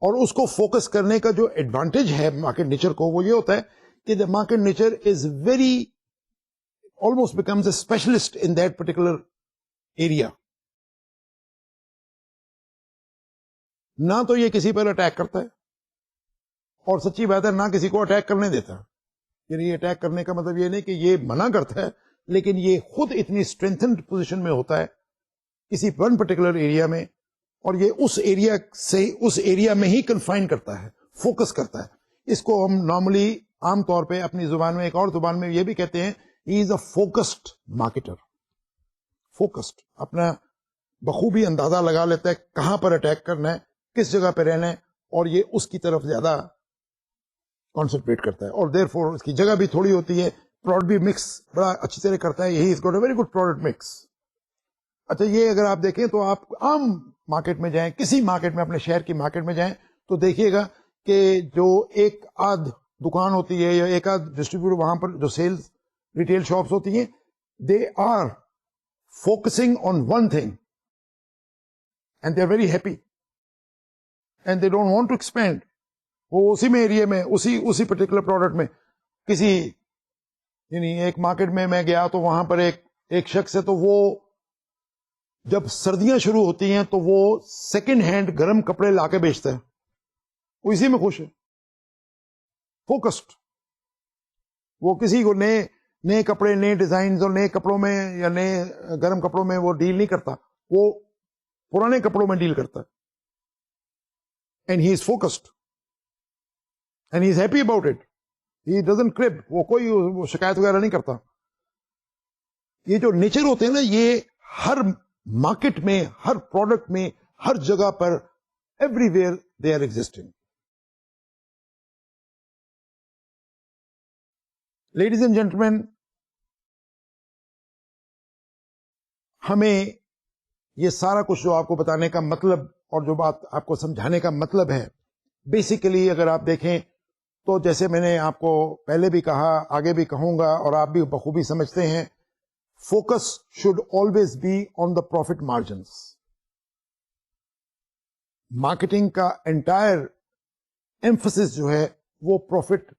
اور اس کو فوکس کرنے کا جو ایڈوانٹیج ہے مارکیٹ نیچر کو, وہ یہ ہوتا ہے کہ the market nature is very almost becomes a specialist in that particular area. نہ تو یہ کسی پر اٹیک کرتا ہے, اور سچی بات ہے نہ کسی کو اٹیک کرنے دیتا. یعنی یہ اٹیک کرنے کا مطلب یہ نہیں کہ یہ منع کرتا ہے, لیکن یہ خود اتنی اسٹرینتھنڈ پوزیشن میں ہوتا ہے کسی ون پرٹیکولر ایریا میں, اور یہ اس ایریا سے اس ایریا میں ہی کنفائن کرتا ہے, فوکس کرتا ہے. اس کو ہم نارملی عام طور پہ اپنی زبان میں, ایک اور زبان میں یہ بھی کہتے ہیں, ہی is a focused marketer. Focused, اپنا بخوبی اندازہ لگا لیتا ہے کہاں پر اٹیک کرنا ہے, کس جگہ پہ رہنا ہے, اور یہ اس کی طرف زیادہ کانسنٹریٹ کرتا ہے, اور دیر فور اس کی جگہ بھی تھوڑی ہوتی ہے, پروڈکٹ بھی مکس بڑا اچھی طرح کرتا ہے. یہی is got a very good product mix. اچھا, یہ اگر آپ دیکھیں تو آپ عام مارکیٹ میں جائیں, کسی مارکیٹ میں, اپنے شہر کی مارکیٹ میں جائیں تو دیکھیے گا کہ جو ایک آدھ دکان ہوتی ہے یا ایک آدھ ڈسٹریبیوٹر, وہاں پر جو سیلز ریٹیل شاپس ہوتی ہیں, they are focusing on one thing and they are very happy and they don't want to expand. وہ اسی میں ایریا میں اسی پرٹیکولر پروڈکٹ میں کسی, یعنی ایک مارکیٹ میں گیا تو وہاں پر ایک شخص ہے, تو وہ جب سردیاں شروع ہوتی ہیں تو وہ سیکنڈ ہینڈ گرم کپڑے لا کے بیچتا ہے, وہ اسی میں خوش ہے, فوکسڈ. وہ کسی کو نئے کپڑے, نئے ڈیزائنز اور نئے کپڑوں میں یا نئے گرم کپڑوں میں وہ ڈیل نہیں کرتا, وہ پرانے کپڑوں میں ڈیل کرتا ہے. And he is focused and he is happy about it. He doesn't curb, وہ کوئی شکایت وغیرہ نہیں کرتا. یہ جو نیچر ہوتے ہیں نا, یہ ہر مارکیٹ میں, ہر پروڈکٹ میں, ہر جگہ پر, everywhere they are existing. Ladies and gentlemen, ہمیں یہ سارا کچھ جو آپ کو بتانے کا مطلب اور جو بات آپ کو سمجھانے کا مطلب ہے, بیسیکلی اگر آپ دیکھیں تو جیسے میں نے آپ کو پہلے بھی کہا, آگے بھی کہوں گا, اور آپ بھی بخوبی سمجھتے ہیں, focus should always be on the profit margins. Marketing کا انٹائر ایمفسس جو ہے وہ پروفٹ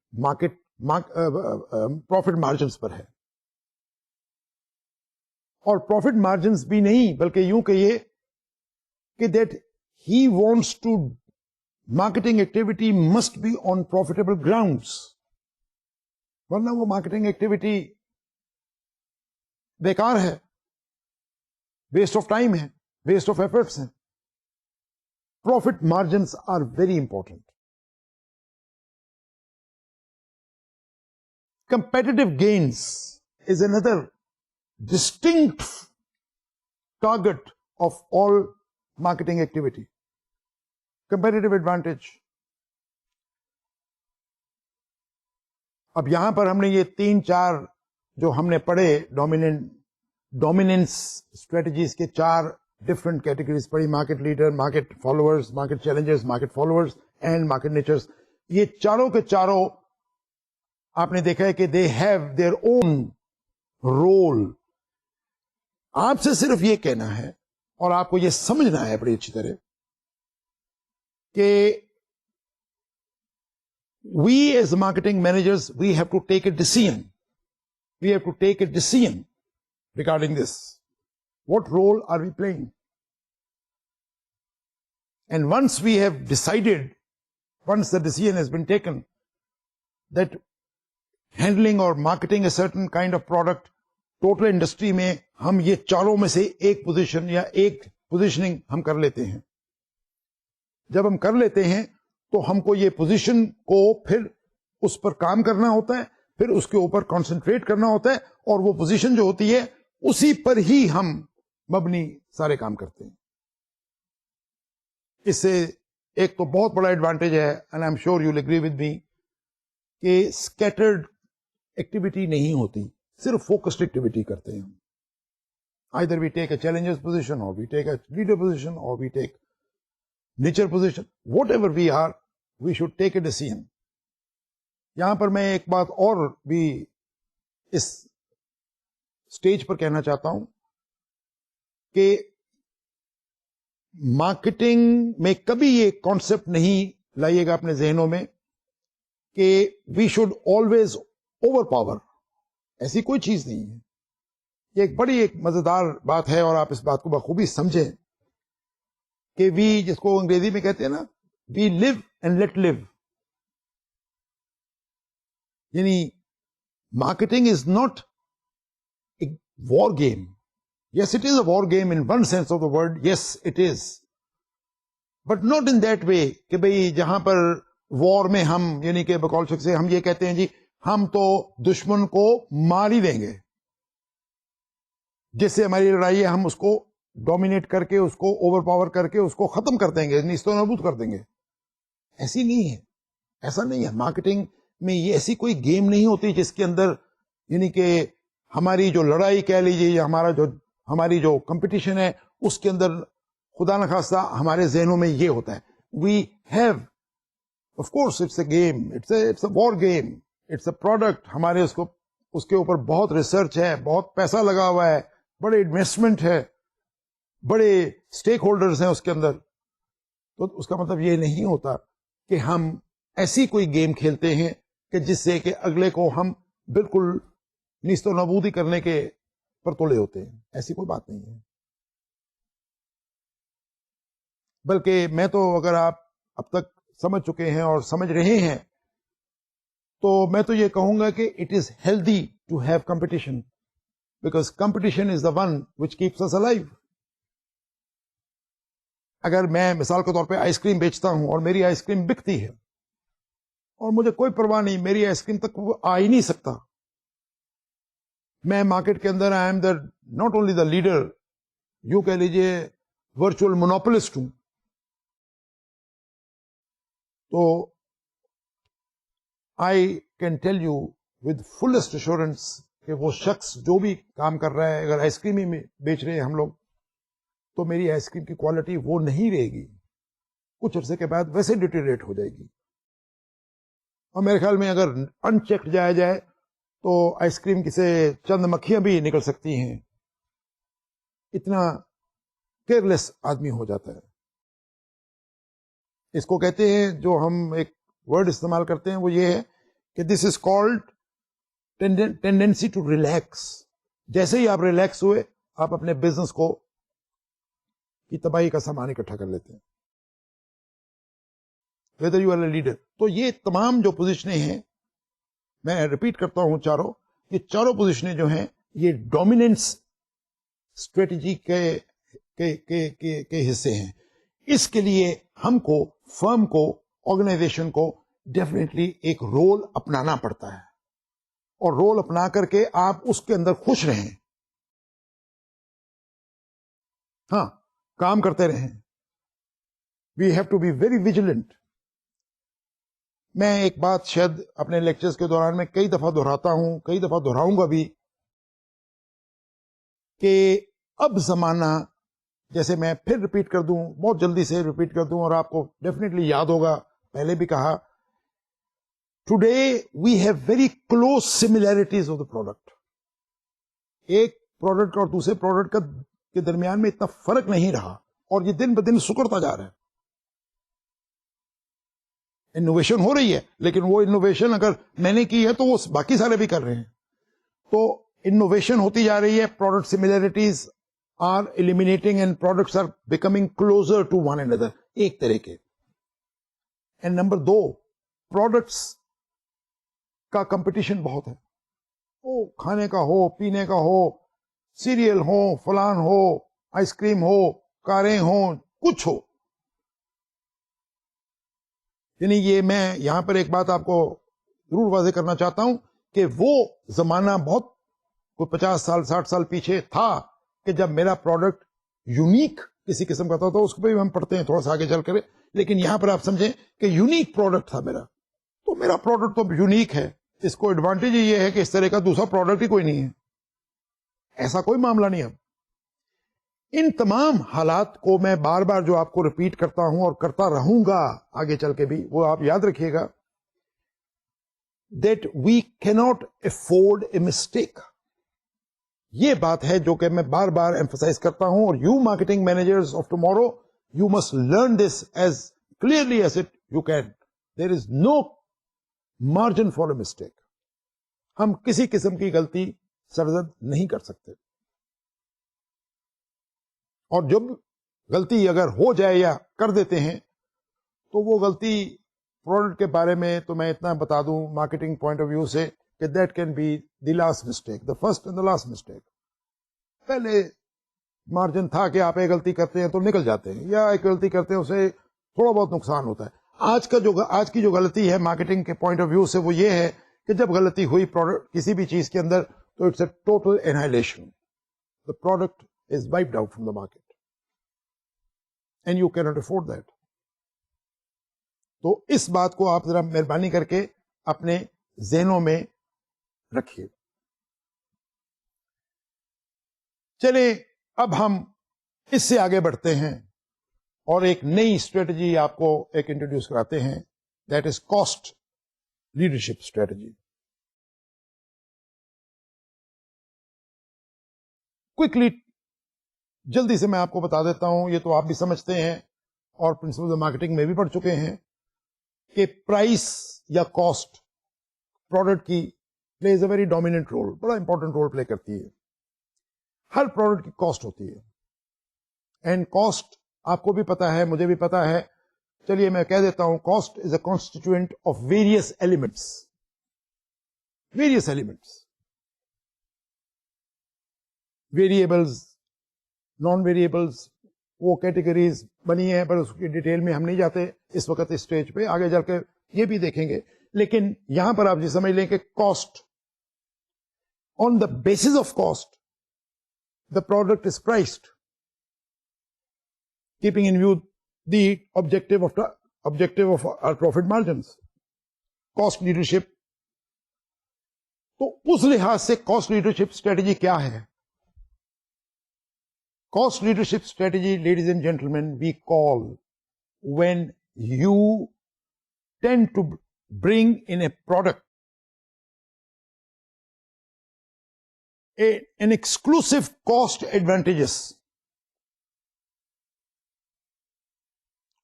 مارجنس پر ہے. اور پروفٹ مارجنس بھی نہیں, بلکہ یوں کہیے کہ that he wants to, marketing activity must be on profitable grounds, ورنہ وہ مارکیٹنگ ایکٹیویٹی بیکار ہے, ویسٹ آف ٹائم ہے, ویسٹ آف ایفرٹس ہیں. Profit margins are very important. Competitive gains is another distinct target of all marketing activity. Competitive advantage. اب یہاں پر ہم نے یہ 3-4 جو ہم نے پڑھے ڈومیننس اسٹریٹجیز کے 4 ڈفرنٹ کیٹیگریز پڑھی, market leader, market followers, market challengers, market followers and market nichers. یہ چاروں کے چاروں آپ نے دیکھا ہے کہ they have their own role. آپ سے صرف یہ کہنا ہے اور آپ کو یہ سمجھنا ہے بڑی اچھی طرح کہ we as marketing managers we have to take a decision. We have to take a decision regarding this. What role are we playing? And once we have decided, once the decision has been taken that handling اور marketing a certain kind of product, total industry میں ہم یہ چاروں میں سے ایک position یا ایک پوزیشننگ ہم کر لیتے ہیں. جب ہم کر لیتے ہیں تو ہم کو یہ پوزیشن کو پھر اس پر کام کرنا ہوتا ہے, پھر اس کے اوپر کانسنٹریٹ کرنا ہوتا ہے, اور وہ پوزیشن جو ہوتی ہے اسی پر ہی ہم مبنی سارے کام کرتے ہیں. اس سے ایک تو بہت بڑا ایڈوانٹیج ہے, and I am sure you will agree with me, کہ اسکیٹرڈ ایکٹیویٹی نہیں ہوتی, صرف فوکسڈ ایکٹیویٹی کرتے ہیں ہم. Either we take a challenger's position, or we take a leader position, or we take nature position. Whatever we are, we should take a decision. یہاں پر میں ایک بات اور بھی اس سٹیج پر کہنا چاہتا ہوں کہ مارکیٹنگ میں کبھی یہ کانسیپٹ نہیں لائیے گا اپنے ذہنوں میں کہ we should always overpower. ایسی کوئی چیز نہیں ہے. یہ ایک بڑی مزیدار بات ہے, اور آپ اس بات کو بخوبی سمجھیں کہ وی, جس کو انگریزی میں کہتے ہیں نا, وی لیو اینڈ لیٹ لیو. یعنی marketing is not a war game. Yes it is a war game in one sense of the word, yes it is, but not in that way کہ بھئی جہاں پر وار میں ہم, یعنی کہ بقول شخص سے ہم یہ کہتے ہیں جی ہم تو دشمن کو مار ہی دیں گے, جس سے ہماری لڑائی ہے ہم اس کو ڈومینیٹ کر کے, اس کو اوور پاور کر کے اس کو ختم کر دیں گے, نیست و نابود کر دیں گے. ایسی نہیں ہے, ایسا نہیں ہے. مارکیٹنگ میں یہ ایسی کوئی گیم نہیں ہوتی جس کے اندر یعنی کہ ہماری جو لڑائی کہہ لیجیے یا ہماری جو کمپٹیشن ہے اس کے اندر خدا نخواستہ ہمارے ذہنوں میں یہ ہوتا ہے. We have of course it's a game, it's a war game, it's a product. ہمارے اس کے اوپر بہت ریسرچ ہے, بہت پیسہ لگا ہوا ہے, بڑے انویسٹمنٹ ہے, بڑے اسٹیک ہولڈرز ہیں اس کے اندر. تو اس کا مطلب یہ نہیں ہوتا کہ ہم ایسی کوئی گیم کھیلتے ہیں کہ جس سے کہ اگلے کو ہم بالکل نیست و نابودی کرنے کے پر تلے ہوتے ہیں. ایسی کوئی بات نہیں ہے. بلکہ میں تو اگر آپ اب تک سمجھ چکے ہیں اور سمجھ رہے ہیں تو میں تو یہ کہوں گا کہ it is healthy to have competition because competition is the one which keeps us alive. اگر میں مثال کے طور پہ آئس کریم بیچتا ہوں اور میری آئس کریم بکتی ہے اور مجھے کوئی پرواہ نہیں, میری آئس کریم تک وہ آ ہی نہیں سکتا, میں مارکیٹ کے اندر I am the not only the leader, یوں کہہ لیجیے ورچوئل مونوپولسٹ ہوں, تو I can tell you with fullest assurance کہ وہ شخص جو بھی کام کر رہا ہے, اگر آئس کریم ہی بیچ رہے ہیں ہم لوگ, تو میری آئس کریم کی کوالٹی وہ نہیں رہے گی, کچھ عرصے کے بعد ویسے ڈیٹیریٹ ہو جائے گی. اور میرے خیال میں اگر ان چیک جایا جائے تو آئس کریم کی سے چند مکھیاں بھی نکل سکتی ہیں, اتنا کیئرلیس آدمی ہو جاتا ہے. اس کو کہتے ہیں, جو ہم ایک ورڈ استعمال کرتے ہیں وہ یہ ہے کہ this is called tendency to relax. جیسے ہی آپ ریلیکس ہوئے آپ اپنے بزنس کو کی تباہی کا سامان اکٹھا کر لیتے ہیں, whether you are a leader. تو یہ تمام جو پوزیشنیں ہیں, میں ریپیٹ کرتا ہوں چاروں, یہ چاروں پوزیشنیں جو ہیں یہ ڈومیننس اسٹریٹجی کے حصے ہیں. اس کے لیے ہم کو, فرم کو, آرگنائزیشن کو ڈیفینیٹلی ایک رول اپنانا پڑتا ہے, اور رول اپنا کر کے آپ اس کے اندر خوش رہیں, ہاں کام کرتے رہیں. We have to be very vigilant. میں ایک بات شاید اپنے لیکچرز کے دوران میں کئی دفعہ دہراتا ہوں, کئی دفعہ دہراؤں گا بھی, کہ اب زمانہ, جیسے میں پھر ریپیٹ کر دوں, بہت جلدی سے ریپیٹ کر دوں اور آپ کو ڈیفینیٹلی یاد ہوگا, پہلے بھی کہا, today we have very close similarities of the product. ایک پروڈکٹ اور دوسرے پروڈکٹ کے درمیان میں اتنا فرق نہیں رہا, اور یہ دن بدن سکڑتا جا رہا ہے. انوویشن ہو رہی ہے, لیکن وہ انوویشن اگر میں نے کی ہے تو وہ باقی سارے بھی کر رہے ہیں. تو انوویشن ہوتی جا رہی ہے, product similarities are eliminating and products are becoming closer to one and other, ایک طرح کے. اینڈ نمبر 2, پروڈکٹس کا کمپٹیشن بہت ہے. وہ کھانے کا ہو, پینے کا ہو, سیریل ہو, فلان ہو, آئس کریم ہو, کاریں ہوں, کچھ ہو. یعنی یہ میں یہاں پر ایک بات آپ کو ضرور واضح کرنا چاہتا ہوں کہ وہ زمانہ بہت کوئی 50 سال 60 سال پیچھے تھا کہ جب میرا پروڈکٹ یونیک کسی قسم کا تھا, تو اس کو بھی ہم پڑھتے ہیں تھوڑا سا آگے چل کر, لیکن یہاں پر آپ سمجھیں کہ یونیک پروڈکٹ تھا میرا. تو میرا پروڈکٹ تو یونیک ہے, اس کو ایڈوانٹیج یہ ہے کہ اس طرح کا دوسرا پروڈکٹ ہی کوئی نہیں ہے, ایسا کوئی معاملہ نہیں ہے. ان تمام حالات کو میں بار بار جو آپ کو ریپیٹ کرتا ہوں اور کرتا رہوں گا آگے چل کے بھی, وہ آپ یاد رکھیے گا, that we can't afford a mistake. یہ بات ہے جو کہ میں بار بار ایمفسائز کرتا ہوں, اور you marketing managers of tomorrow, you must learn this as clearly as it you can. There is no margin for a mistake. ہم کسی قسم کی غلطی سرزد نہیں کر سکتے, اور جب غلطی اگر ہو جائے یا کر دیتے ہیں تو وہ غلطی پروڈکٹ کے بارے میں تو میں اتنا بتا دوں مارکیٹنگ پوائنٹ آف ویو سے کہ that can be the last mistake, the first and the last mistake. پہلے مارجن تھا کہ آپ ایک غلطی کرتے ہیں تو نکل جاتے ہیں, یا ایک غلطی کرتے ہیں اسے تھوڑا بہت نقصان ہوتا ہے. آج کی جو غلطی ہے مارکیٹنگ کے پوائنٹ آف ویو سے وہ یہ ہے کہ جب غلطی ہوئی پروڈکٹ کسی بھی چیز کے اندر, تو it's a total annihilation. The product is wiped out from the market and you can't afford that. تو اس بات کو آپ ذرا مہربانی کر کے اپنے ذہنوں میں رکھیے. چلے اب ہم اس سے آگے بڑھتے ہیں اور ایک نئی اسٹریٹجی آپ کو ایک انٹروڈیوس کراتے ہیں, that is cost leadership strategy. Quickly جلدی سے میں آپ کو بتا دیتا ہوں, یہ تو آپ بھی سمجھتے ہیں اور پرنسپل آف مارکیٹنگ میں بھی پڑھ چکے ہیں کہ پرائس یا کاسٹ پروڈکٹ کی plays a very dominant role, بڑا امپورٹنٹ رول پلے کرتی ہے. ہر پروڈکٹ کی کاسٹ ہوتی ہے, اینڈ کاسٹ آپ کو بھی پتا ہے, مجھے بھی پتا ہے. چلیے میں کہہ دیتا ہوں, cost is a constituent of various elements. Various elements, variables, naan variables, وہ کیٹیگریز بنی ہیں, پر اس کی ڈیٹیل میں ہم نہیں جاتے اس وقت اس اسٹیج پہ, آگے جا کے یہ بھی دیکھیں گے. لیکن یہاں پر آپ یہ سمجھ لیں کہ cost, on the basis of cost the product is priced, keeping in view the objective of our profit margins. Cost leadership. تو اس لحاظ سے cost leadership strategy کیا ہے؟ Cost leadership strategy, ladies and gentlemen, we call when you tend to bring in a product an exclusive cost advantages.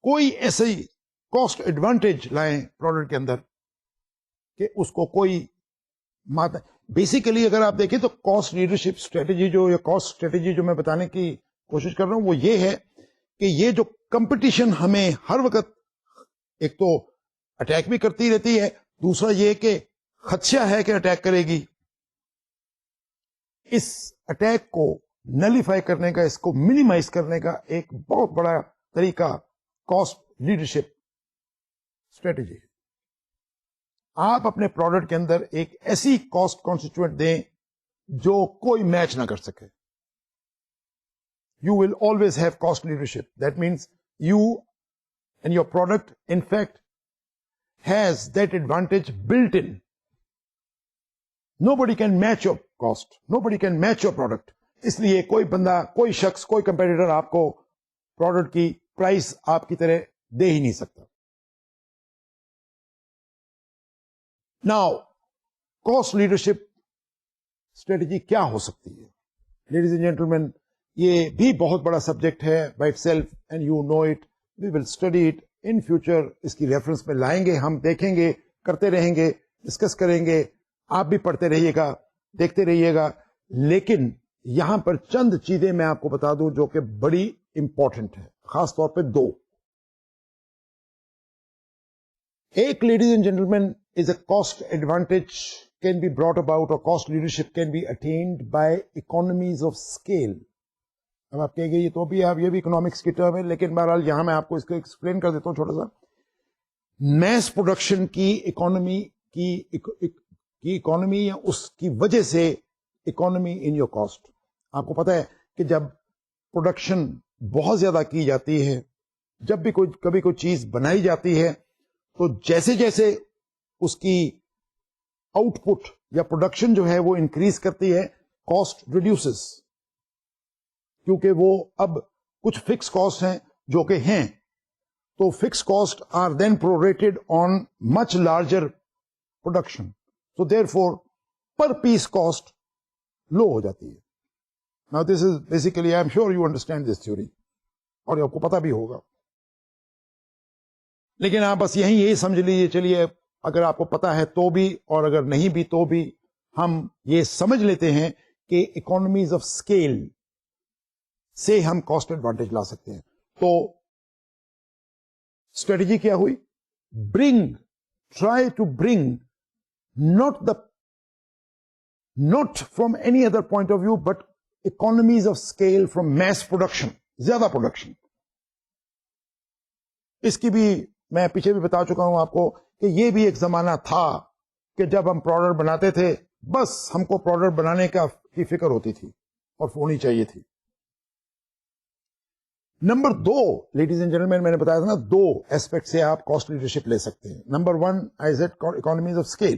کوئی ایسے cost advantage لائیں product کے اندر کہ اس کو کوئی بیسیکلی اگر آپ دیکھیں تو کاسٹ لیڈرشپ اسٹریٹجی جو یا کاسٹ اسٹریٹجی جو میں بتانے کی کوشش کر رہا ہوں وہ یہ ہے کہ یہ جو کمپٹیشن ہمیں ہر وقت ایک تو اٹیک بھی کرتی رہتی ہے, دوسرا یہ کہ خدشہ ہے کہ اٹیک کرے گی. اس اٹیک کو نلیفائی کرنے کا, اس کو منیمائز کرنے کا ایک بہت بڑا طریقہ کاسٹ لیڈرشپ اسٹریٹجی ہے. آپ اپنے پروڈکٹ کے اندر ایک ایسی کاسٹ کانسٹیٹیوئنٹ دیں جو کوئی میچ نہ کر سکے. You will always have cost leadership. That means you and your product in fact has that advantage built in. Nobody can match your cost. Nobody can match your product. اس لیے کوئی بندہ, کوئی شخص, کوئی کمپیٹیٹر آپ کو پروڈکٹ کی price آپ کی طرح دے ہی نہیں سکتا. Now, cost leadership strategy کیا ہو سکتی ہے؟ Ladies and gentlemen, یہ بھی بہت بڑا سبجیکٹ ہے by itself and you know it. We will study it in future. اس کی ریفرنس میں لائیں گے, ہم دیکھیں گے, کرتے رہیں گے, ڈسکس کریں گے. آپ بھی پڑھتے رہیے گا, دیکھتے رہیے گا. لیکن یہاں پر چند چیزیں میں آپ کو بتا دوں جو کہ بڑی امپورٹنٹ ہے, خاص طور پہ دو. ایک, ladies and gentlemen, is a cost advantage can be brought about اور cost leadership can be attained by economies of scale. اب آپ کہیں گے یہ تو بھی آپ یہ بھی اکنامکس کی ٹرم ہے, لیکن بہرحال یہاں میں آپ کو اس کو ایکسپلین کر دیتا ہوں چھوٹا سا. میس پروڈکشن کی اکانومی کی اکانومی یا اس کی وجہ سے اکانومی ان یور کاسٹ. آپ کو پتا ہے کہ جب پروڈکشن بہت زیادہ کی جاتی ہے, جب بھی کبھی کوئی چیز بنائی جاتی ہے, تو جیسے جیسے اس کی آؤٹ پٹ یا پروڈکشن جو ہے وہ انکریز کرتی ہے, کاسٹ ریڈیوسز, کیونکہ وہ اب کچھ فکس کاسٹ ہیں جو کہ ہیں, تو fix cost are then prorated on much larger production. So therefore, per piece cost low ہو جاتی ہے. Now this is basically, I am sure you understand this theory. اور آپ کو پتا بھی ہوگا. لیکن آپ بس یہی سمجھ لیجیے, چلیے اگر آپ کو پتا ہے تو بھی اور اگر نہیں بھی تو بھی ہم یہ سمجھ لیتے ہیں کہ اکانومیز آف اسکیل سے ہم کاسٹ ایڈوانٹیج لا سکتے ہیں. تو اسٹریٹجی کیا ہوئی؟ try to bring not from any other point of view, but economies of scale from mass production, زیادہ پروڈکشن. اس کی بھی میں پیچھے بھی بتا چکا ہوں آپ کو کہ یہ بھی ایک زمانہ تھا کہ جب ہم پروڈکٹ بناتے تھے, بس ہم کو پروڈکٹ بنانے کی فکر ہوتی تھی اور ہونی چاہیے تھی. نمبر 2 لیڈیز اینڈ جینٹلمین میں نے بتایا تھا نا 2 ایسپیکٹ سے آپ کاسٹ لیڈرشپ لے سکتے ہیں. Number 1 I said economies of scale.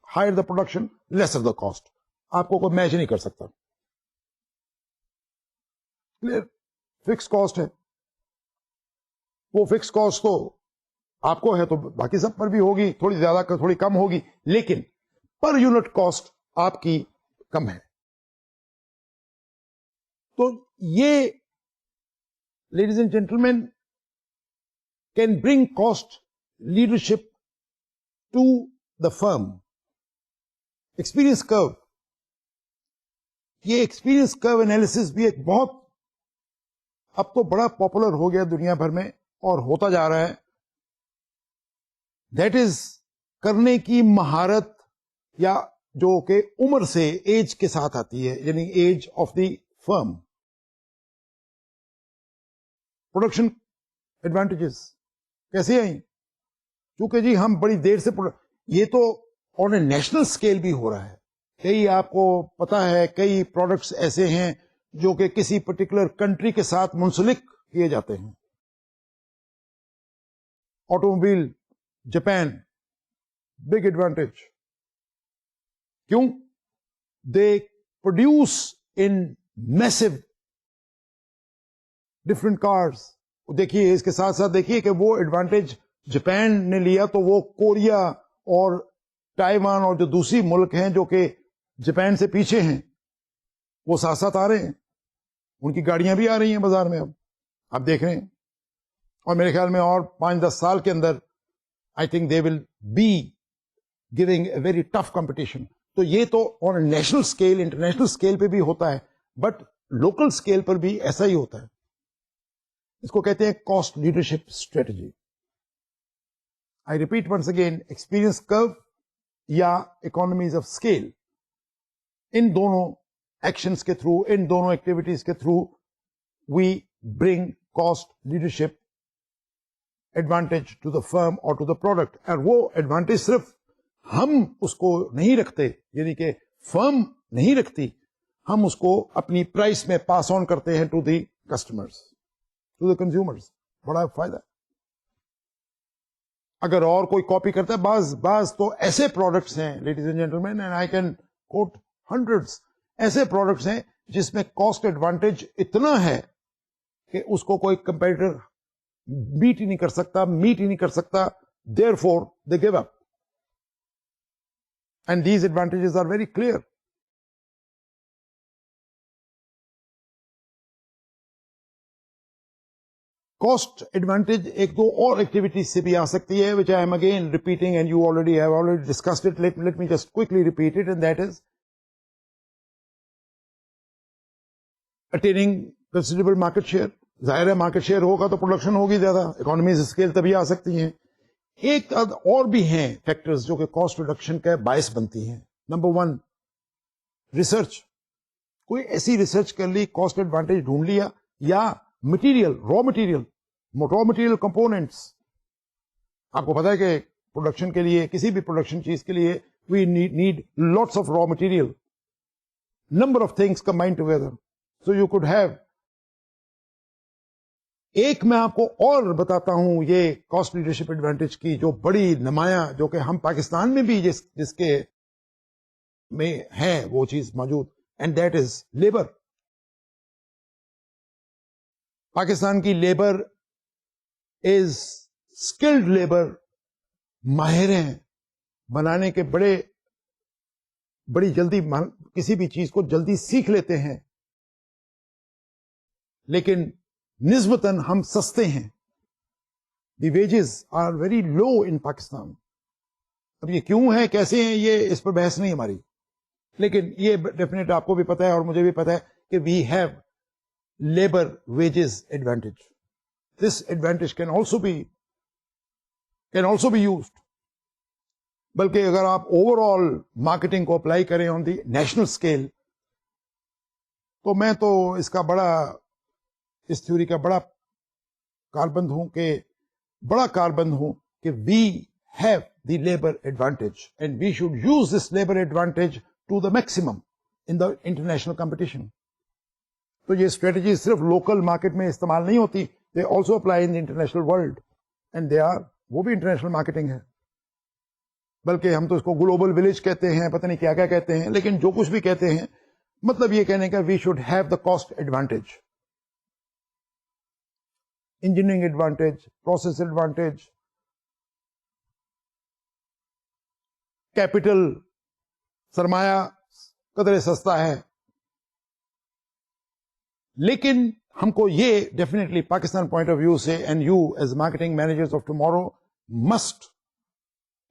Higher the production lesser the cost. آپ کو کوئی میچ نہیں کر سکتا. کلیئر. فکس کاسٹ ہے, وہ فکس کاسٹ تو آپ کو ہے تو باقی سب پر بھی ہوگی, تھوڑی زیادہ تھوڑی کم ہوگی, لیکن پر یونٹ کاسٹ آپ کی کم ہے. تو یہ ladies and gentlemen can bring cost leadership to the firm. Experience کرو, یہ ایکسپیرئنس کرو انالیسس بھی ایک بہت اب تو بڑا پاپولر ہو گیا دنیا بھر میں اور ہوتا جا رہا ہے. دیٹ از کرنے کی مہارت, یا جو کہ عمر سے ایج کے ساتھ آتی ہے, یعنی edge of the firm. Production advantages کیسے آئیں؟ کیونکہ جی ہم بڑی دیر سے یہ تو آن اے نیشنل اسکیل بھی ہو رہا ہے. کئی آپ کو پتا ہے کئی پروڈکٹس ایسے ہیں جو کہ کسی پرٹیکولر کنٹری کے ساتھ منسلک کیے جاتے ہیں. Automobile Japan big advantage. کیوں؟ They produce in mass so different cars. دیکھیے اس کے ساتھ ساتھ دیکھیے کہ وہ ایڈوانٹیج جاپان نے لیا تو وہ کوریا اور تائیوان اور جو دوسری ملک ہیں جو کہ جاپان سے پیچھے ہیں وہ ساتھ ساتھ آ رہے ہیں. ان کی گاڑیاں بھی آ رہی ہیں بازار میں, اب آپ دیکھ رہے ہیں. اور میرے خیال میں اور 5-10 سال کے اندر I think they will be giving a very tough competition. تو یہ تو on a national scale international scale پہ بھی ہوتا ہے, بٹ لوکل اسکیل پر بھی ایسا ہی ہوتا ہے. اس کو کہتے ہیں cost leadership strategy. I repeat once again, experience کرو یا اکانومیز آف اسکیل, ان دونوں ایکشنز کے تھرو, ان دونوں ایکٹیویٹیز کے through we bring cost leadership advantage to the firm اور ٹو دا پروڈکٹ. اور وہ ایڈوانٹیج صرف ہم اس کو نہیں رکھتے, یعنی کہ فرم نہیں رکھتی, ہم اس کو اپنی پرائس میں پاس آن کرتے ہیں to the customers, to the consumers. بڑا فائدہ. اگر اور کوئی کاپی کرتا ہے, بعض تو ایسے پروڈکٹس ہیں ladies and gentlemen, and I can quote hundreds, ایسے پروڈکٹس ہیں جس میں کاسٹ ایڈوانٹیج اتنا ہے کہ اس کو کوئی کمپیٹیٹر میٹ ہی نہیں کر سکتا. Therefore they gave up. And these advantages are very clear. Cost advantage ایک دو اور ایکٹیویٹیز سے بھی آ سکتی ہے, which I am again repeating and you have already discussed it. Let me just quickly repeat it, and that is attaining considerable market share. ظاہر ہے market share ہوگا تو پروڈکشن ہوگی زیادہ, اکانومیز اسکیل تبھی آ سکتی ہیں. ایک اور بھی ہیں فیکٹرز جو کہ کاسٹ ریڈکشن کا باعث بنتی ہیں. Number 1 research. کوئی ایسی ریسرچ کر لی, کاسٹ ایڈوانٹیج ڈھونڈ لیا, یا مٹیریل, را مٹیریل کمپوننٹس. آپ کو پتا ہے کہ پروڈکشن کے لیے, کسی بھی پروڈکشن چیز کے لیے we need lots of raw material, number of things combined together. So you could have. ایک میں آپ کو اور بتاتا ہوں یہ کاسٹ لیڈرشپ ایڈوانٹیج کی جو بڑی نمایاں, جو کہ ہم پاکستان میں بھی جس کے میں ہے وہ چیز موجود, and that is labour. Pakistan کی لیبر از اسکلڈ لیبر, ماہر ہیں بنانے کے, بڑی جلدی کسی بھی چیز کو جلدی سیکھ لیتے ہیں, لیکن نسبتاً ہم سستے ہیں. دی ویجز آر ویری لو ان پاکستان. اب یہ کیوں ہے, کیسے ہیں, یہ اس پر بحث نہیں ہماری, لیکن یہ ڈیفینیٹ آپ کو بھی پتا ہے اور مجھے بھی پتا ہے کہ we have labour wages advantage. This advantage can also be used. بلکہ اگر آپ اوور آل مارکیٹنگ کو اپلائی کریں آن دی نیشنل اسکیل, تو میں تو اس تھیوری کا بڑا کاربند ہوں کہ we have the labour advantage, and we should use this labour advantage to the maximum in the international competition. تو یہ اسٹریٹجی صرف لوکل مارکیٹ میں استعمال نہیں ہوتی, they also apply in international world and they are, وہ بھی international marketing ہے. بلکہ ہم تو اس کو گلوبل ولیج کہتے ہیں, پتہ نہیں کیا کیا کہتے ہیں, لیکن جو کچھ بھی کہتے ہیں مطلب یہ کہنے کا we should have the cost advantage, engineering advantage, process advantage, capital سرمایہ قدرے سستا ہے. لیکن ہم کو یہ definitely Pakistan point of view سے, and you as marketing managers of tomorrow must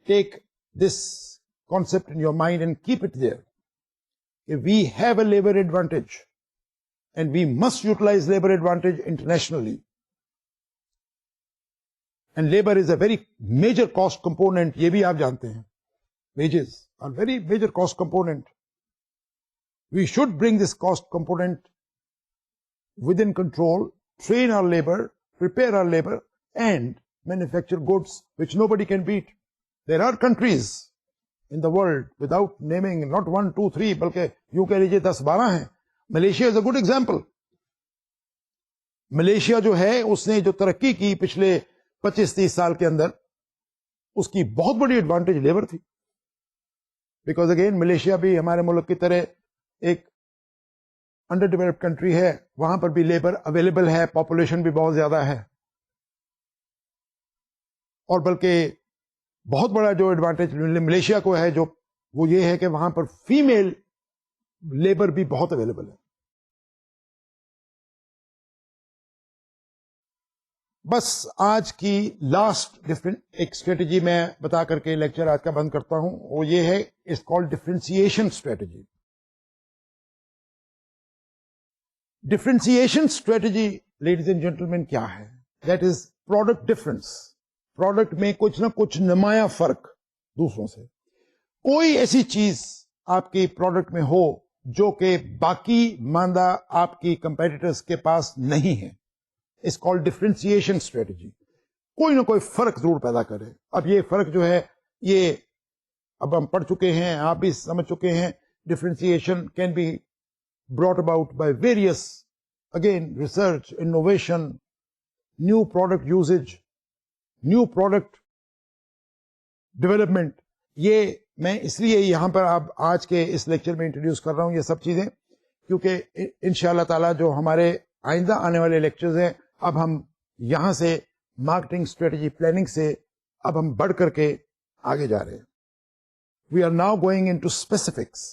take this concept in your mind and keep it there. We have a labor advantage and we must utilize labor advantage internationally. And labor is a very major cost component. یہ بھی آپ جانتے ہیں. Wages are very major cost component. We should bring this cost component within control, train our labor, prepare our labor and manufacture goods which nobody can beat. There are countries in the world, without naming, not 1, 2, 3, بلکہ یوں کہہ لیجیے 10-12 ہیں. Malaysia is a good example. Malaysia جو ہے اس نے جو ترقی کی پچھلے 25-30 سال کے اندر, اس کی بہت بڑی ایڈوانٹیج لیبر تھی. بیکاز اگین ملیشیا بھی ہمارے ملک کی طرح ایک انڈر ڈیولپڈ کنٹری ہے, وہاں پر بھی لیبر اویلیبل ہے, پاپولیشن بھی بہت زیادہ ہے, اور بلکہ بہت بڑا جو ایڈوانٹیج ملیشیا کو ہے جو وہ یہ ہے کہ وہاں پر فیمیل لیبر بھی بہت اویلیبل ہے. بس آج کی لاسٹ ڈفرنٹ ایک اسٹریٹجی میں بتا کر کے لیکچر آج کا بند کرتا ہوں, وہ یہ ہے it's called differentiation strategy. Differentiation strategy ladies and gentlemen کیا ہے؟ That is product difference. Product میں کچھ نہ کچھ نمایاں فرق دوسروں سے. کوئی ایسی چیز آپ کی پروڈکٹ میں ہو جو کہ باقی ماندہ آپ کی کمپیٹیٹرز کے پاس نہیں ہے, اس کالڈ ڈفرینسیشن اسٹریٹجی. کوئی نہ کوئی فرق ضرور پیدا کرے. اب یہ فرق جو ہے یہ اب ہم پڑھ چکے ہیں, آپ بھی سمجھ چکے ہیں. Differentiation can be brought about by various, again, research, innovation, new product usage, new product development. یہ میں اس لیے یہاں پر اب آج کے اس لیکچر میں انٹروڈیوس کر رہا ہوں یہ سب چیزیں, کیونکہ انشاءاللہ تعالی جو ہمارے آئندہ آنے والے لیکچرز ہیں, اب ہم یہاں سے مارکیٹنگ اسٹریٹجی پلاننگ سے اب ہم بڑھ کر کے آگے جا رہے ہیں. We are now going into specifics.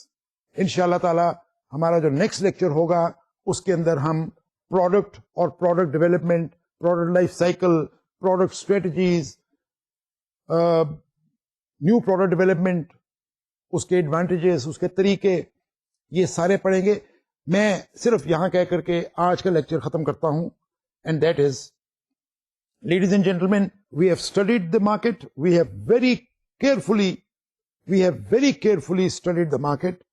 انشاءاللہ تعالی ہمارا جو نیکسٹ لیکچر ہوگا اس کے اندر ہم پروڈکٹ اور product development, product life cycle, product strategies, new product development, اس کے ایڈوانٹیجز, اس کے طریقے, یہ سارے پڑھیں گے. میں صرف یہاں کہہ کر کے آج کا لیکچر ختم کرتا ہوں. And that is, ladies and gentlemen, we have studied the market, we have very carefully studied the market,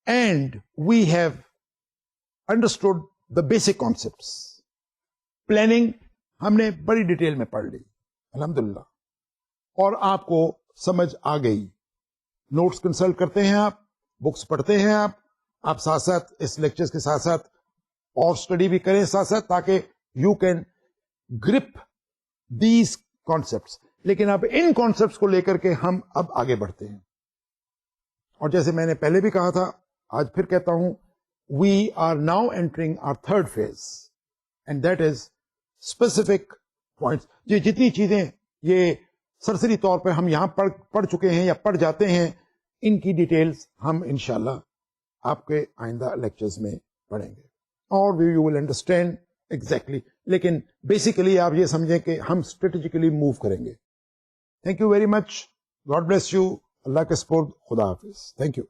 and we have understood the basic concepts. Planning ہم نے بڑی ڈیٹیل میں پڑھ لی الحمدللہ, اور آپ کو سمجھ آ گئی. نوٹس کنسلٹ کرتے ہیں آپ, بکس پڑھتے ہیں آپ ساتھ ساتھ اس لیکچرز کے ساتھ ساتھ اور اسٹڈی بھی کریں ساتھ ساتھ, تاکہ you can grip these concepts. لیکن اب ان کانسیپٹس کو لے کر کے ہم اب آگے بڑھتے ہیں, اور جیسے میں نے پہلے بھی کہا تھا, آج پھر کہتا ہوں, we are now entering our third phase, and that is specific points. یہ جتنی چیزیں یہ سرسری طور پہ ہم یہاں پڑھ چکے ہیں یا پڑھ جاتے ہیں, ان کی ڈیٹیلز ہم انشاءاللہ آپ کے آئندہ لیکچرز میں پڑھیں گے, اور یو ول انڈرسٹینڈ ایگزیکٹلی. لیکن بیسیکلی آپ یہ سمجھیں کہ ہم اسٹریٹجیکلی موو کریں گے. Thank you very much. God bless you. Allah کے سپورٹ. خدا حافظ. Thank you.